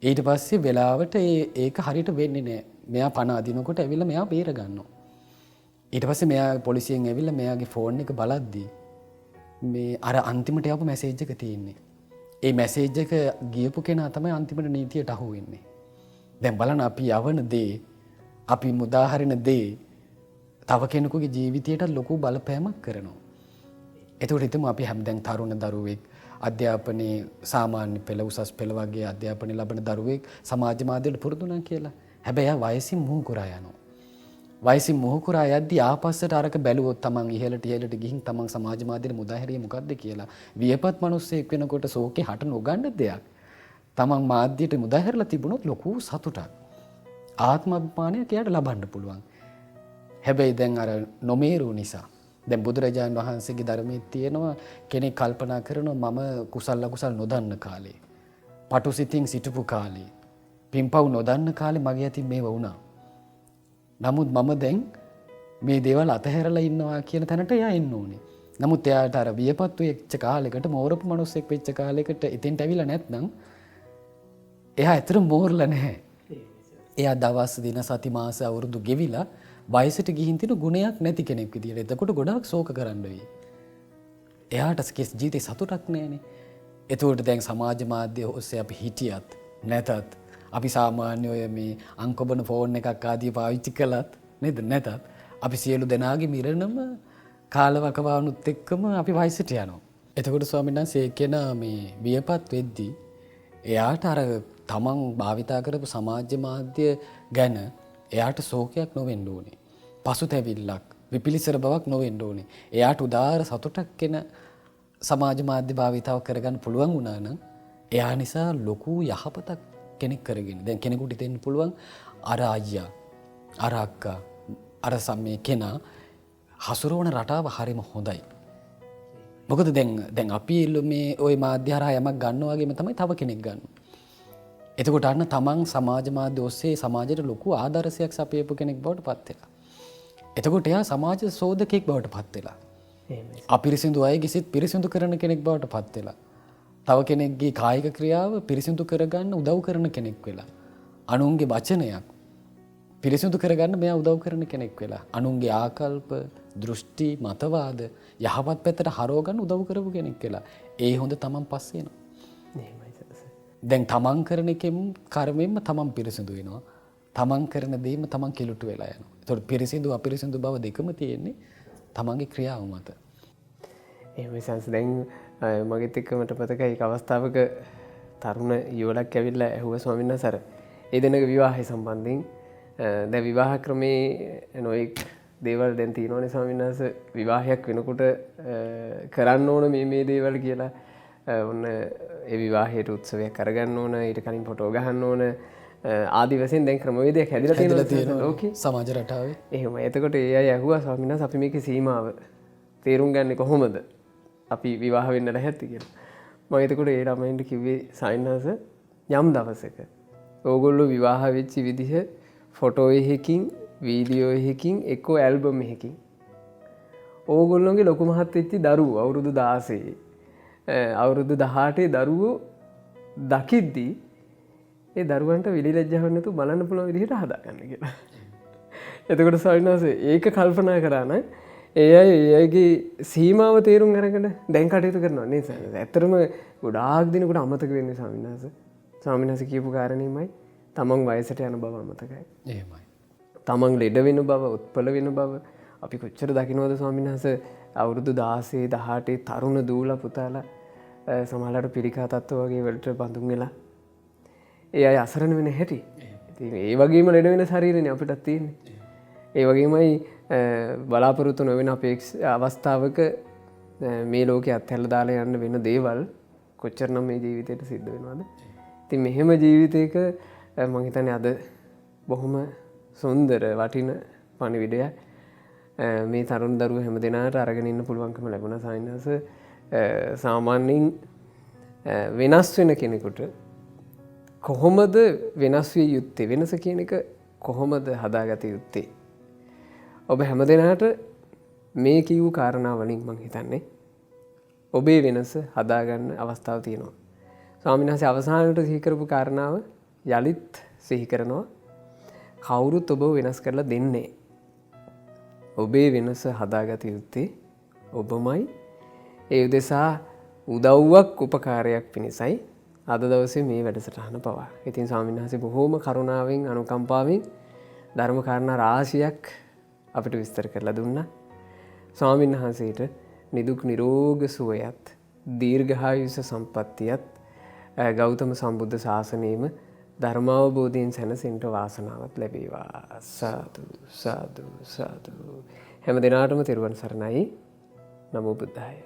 ඊට පස්සේ වෙලාවට ඒක හරියට වෙන්නේ නැහැ. මෙයා පණ අදිනකොට ඇවිල්ලා මෙයා බේර ගන්නවා. ඊට පස්සේ මෙයා පොලිසියෙන් ඇවිල්ලා මෙයාගේ ෆෝන් එක බලද්දී මේ අර අන්තිමට යවපු මැසේජ් එක තියෙන්නේ. ඒ මැසේජ් එක ගියපු කෙනා තමයි අන්තිමට නීතියට අහු වෙන්නේ. දැන් බලන්න අපි යවන දේ අපි මුදාහරින දේ තව කෙනෙකුගේ ජීවිතයට ලොකු බලපෑමක් කරනවා. එතකොට හිතමු අපි හැමදැන් තරුණ දරුවෙක් අධ්‍යාපනයේ සාමාන්‍ය පෙළ උසස් පෙළ වගේ අධ්‍යාපනය ලබන දරුවෙක් සමාජ මාධ්‍යවලට පුරුදු වුණා කියලා. හැබැයි එයා වයසින් මුහුකුරා යනවා. වයසින් මුහුකුරා යද්දී ආපස්සට අරක බැලුවොත් තමන් ඉහළට ගිහින් තමන් සමාජ මාධ්‍යෙට මුදාහැරියේ මොකද්ද කියලා වියපත් මිනිස්සෙක් වෙනකොට ශෝකේ හට නොගන්න දෙයක්. තමන් මාධ්‍යයට මුදාහැරලා තිබුණොත් ලොකු සතුටක් ආත්මාභිමානයක් එයාට ලබන්න පුළුවන්. හැබැයි දැන් අර නොමේරු නිසා දැන් බුදුරජාණන් වහන්සේගේ ධර්මයේ තියෙනවා කෙනෙක් කල්පනා කරනවා මම කුසල අකුසල නොදන්න කාලේ පටු සිතින් සිටපු කාලේ පින්පව් නොදන්න කාලේ මගේ අතින් මේව වුණා. නමුත් මම දැන් මේ දේවල් අතහැරලා ඉන්නවා කියන තැනට එයා එන්න ඕනේ. නමුත් එයාට අර වියපත් වෙච්ච කාලයකට මෝරපු මිනිස්සෙක් වෙච්ච කාලයකට ඉතින්ට ඇවිල්ලා නැත්නම් එයා ඇත්තටම මෝරලා නැහැ. එයා දවස් දින සති මාස අවුරුදු ගෙවිලා වයසට ගිහින් තියෙන ගුණයක් නැති කෙනෙක් විදියට. එතකොට ගොඩාක් ශෝක කරන්න වෙයි. එයාට ජීවිතේ සතුටක් නැහැනේ. එතකොට දැන් සමාජ මාධ්‍ය ඔස්සේ අපි හිටියත් නැතත් අපි සාමාන්‍ය ඔය මේ අංකොබන ෆෝන් එකක් ආදී පාවිච්චි කළත් නේද නැතත් අපි සියලු දෙනාගේ මිරණම කාලවකවානුත් එක්කම අපි වයසට යනවා. එතකොට ස්වාමීන් වහන්සේ කෙනා මේ වියපත් වෙද්දී එයාට අර තමන් භාවිතා කරපු සමාජ මාධ්‍ය ගැන එයාට ශෝකයක් නොවෙන්න ඕනේ. පසුතැවිල්ලක්, විපිලිසර බවක් නොවෙන්න ඕනේ. එයාට උදාාර සතුටක් එන සමාජ මාධ්‍ය භාවිතාව කරගන්න පුළුවන් වුණා නම් එයා නිසා ලොකු යහපතක් කෙනෙක් කරගෙන. දැන් කෙනෙකුට හිතෙන්න පුළුවන් අර අයියා, අර අක්කා, අර සම්මේ කෙනා හසුරවන රටාව හරිම හොඳයි. මොකද දැන් අපි මේ ওই මාධ්‍ය හරහා යමක් ගන්නවා වගේම තමයි තව කෙනෙක් ගන්නවා. එතකොට අන්න තමන් සමාජ මාධ්‍ය ඔස්සේ සමාජයට ලොකු ආදර්ශයක් සපයපු කෙනෙක් බවට පත් වෙලා. එතකොට එයා සමාජ සෝදකෙක් බවට පත් වෙලා. අපිරිසිදු අයගේ සිත් පිරිසිදු කරන කෙනෙක් බවට පත් වෙලා. තව කෙනෙක්ගේ කායික ක්‍රියාව පිරිසිදු කරගන්න උදව් කරන කෙනෙක් වෙලා. අනුන්ගේ වචනයක් පිරිසිදු කරගන්න මෙයා උදව් කරන කෙනෙක් වෙලා. අනුන්ගේ ආකල්ප, දෘෂ්ටි, මතවාද යහපත් පැත්තට හරව ගන්න උදව් කරපු කෙනෙක් වෙලා. ඒ හොඳ තමන් පස්සේ එනවා. දැන් තමන් කරන එකෙන් කර්මයෙන්ම තමන් පිරිසිදු වෙනවා. තමන් කරන දේම තමන් කිලුට වෙලා යනවා. ඒතකොට පිරිසිදු අපිරිසිදු බව දෙකම තියෙන්නේ තමන්ගේ ක්‍රියාව මත. එහෙම සංස් දැන් මගෙත් එක්ක මට මතකයි එක අවස්ථාවක තරුණ යුවලක් ඇවිල්ලා ඇහුවා ස්වාමීන් වහන්සේ අර ඒ දෙනගේ විවාහය සම්බන්ධයෙන් දැන් විවාහ ක්‍රමේ නොඑක් දේවල් දැන් තියෙනවනේ ස්වාමීන් වහන්සේ විවාහයක් වෙනකොට කරන්න ඕන මේ දේවල් කියලා ඔන්න ඒ විවාහයට උත්සවයක් කරගන්න ඕන ඊට කලින් ෆොටෝ ගහන්න ඕන ආදි වශයෙන් දැන් ක්‍රමවේදයක් හැදිලා තියෙනවා ලෝකේ සමාජ රටාවේ. එහෙම. එතකොට ඒ අය ඇහුවා ස්වාමීන් වහන්සේ අපි මේකේ සීමාව තේරුම් ගන්නේ කොහොමද? අපි විවාහ වෙන්න ලැහැත්ති කියලා. මම එතකොට ඒ ළමයින්ට කිව්වේ සයින්හස යම් දවසක ඕගොල්ලෝ විවාහ වෙච්ච විදිහ ෆොටෝ එකකින් වීඩියෝ එකකින් එක්කෝ ඇල්බම් එකකින් ඕගොල්ලෝගේ ලොකු මහත් වෙච්ච දරුවෝ අවුරුදු 16 අවුරුදු 18 දරුවෝ දකිද්දී ඒ දරුවන්ට විලිලැජ්ජාවක් නැතුව බලන්න පුළුවන් විදිහට හදාගන්න කියලා. එතකොට සයින්හස ඒක කල්පනා කරා නම් ඒ අයගේ සීමාව තේරුම් අරගෙන දැන් කටයුතු කරනවා නේද? ඇත්තටම ගොඩාක් දිනකට අමතක වෙන්නේ ස්වාමීන් වහන්සේ. ස්වාමීන් වහන්සේ කියපු කාරණේමයි තමන් වයසට යන බව අමතකයි. එහෙමයි. තමන් ලෙඩ වෙන බව, උත්පල වෙන බව අපි කොච්චර දකින්නවද ස්වාමීන් වහන්සේ? අවුරුදු 16, 18 තරුණ දූලා පුතාලා සමහරවිට පිළිකා තත්ත්ව වගේ වලට බඳුන් වෙලා ඒ අය අසරණ වෙන හැටි. ඉතින් ඒ වගේම ලෙඩ වෙන ශරීරනේ අපිටත් තියෙන්නේ. ඒ වගේමයි බලාපොරොත්තු නොවන අවස්ථාවක මේ ලෝකයේ අත්හැරලා දාලා යන්න වෙන දේවල් කොච්චරනම් මේ ජීවිතේට සිද්ධ වෙනවද? ඉතින් මෙහෙම ජීවිතයක මම හිතන්නේ අද බොහොම සුන්දර වටින පණිවිඩයක් මේ තරුණ දරුවෝ හැම දෙනාට අරගෙන ඉන්න පුළුවන්කම ලැබුණා සායනස. සාමාන්‍යයෙන් වෙනස් වෙන කෙනෙකුට කොහොමද වෙනස් විය යුත්තේ වෙනස කියන එක කොහොමද හදාගත යුත්තේ ඔබ හැමදෙනාට මේ කියූ කාරණා වලින් මං හිතන්නේ ඔබේ වෙනස හදාගන්න අවස්ථාව තියෙනවා. ස්වාමීන් වහන්සේ අවසානයට සිහි කරපු කාරණාව යලිත් සිහි කරනවා. කවුරුත් ඔබව වෙනස් කරලා දෙන්නේ. ඔබේ වෙනස හදාගත යුත්තේ ඔබමයි. ඒ උදෙසා උදව්වක් උපකාරයක් පිණිසයි අද දවසේ මේ වැඩසටහන පවා. ඉතින් ස්වාමීන් වහන්සේ බොහෝම කරුණාවෙන් අනුකම්පාවෙන් ධර්ම කාරණා රාශියක් අපිට විස්තර කරලා දුන්නා. ස්වාමීන් වහන්සේට නිදුක් නිරෝග සුවයත් දීර්ඝායුෂ සම්පත්තියත් ගෞතම සම්බුද්ධ ශාසනයේම ධර්මාවබෝධයෙන් සැනසෙන්න වාසනාවක් ලැබේවා. සාදු සාදු සාදු. හැම දිනාටම තෙරුවන් සරණයි. නමෝ බුද්ධාය.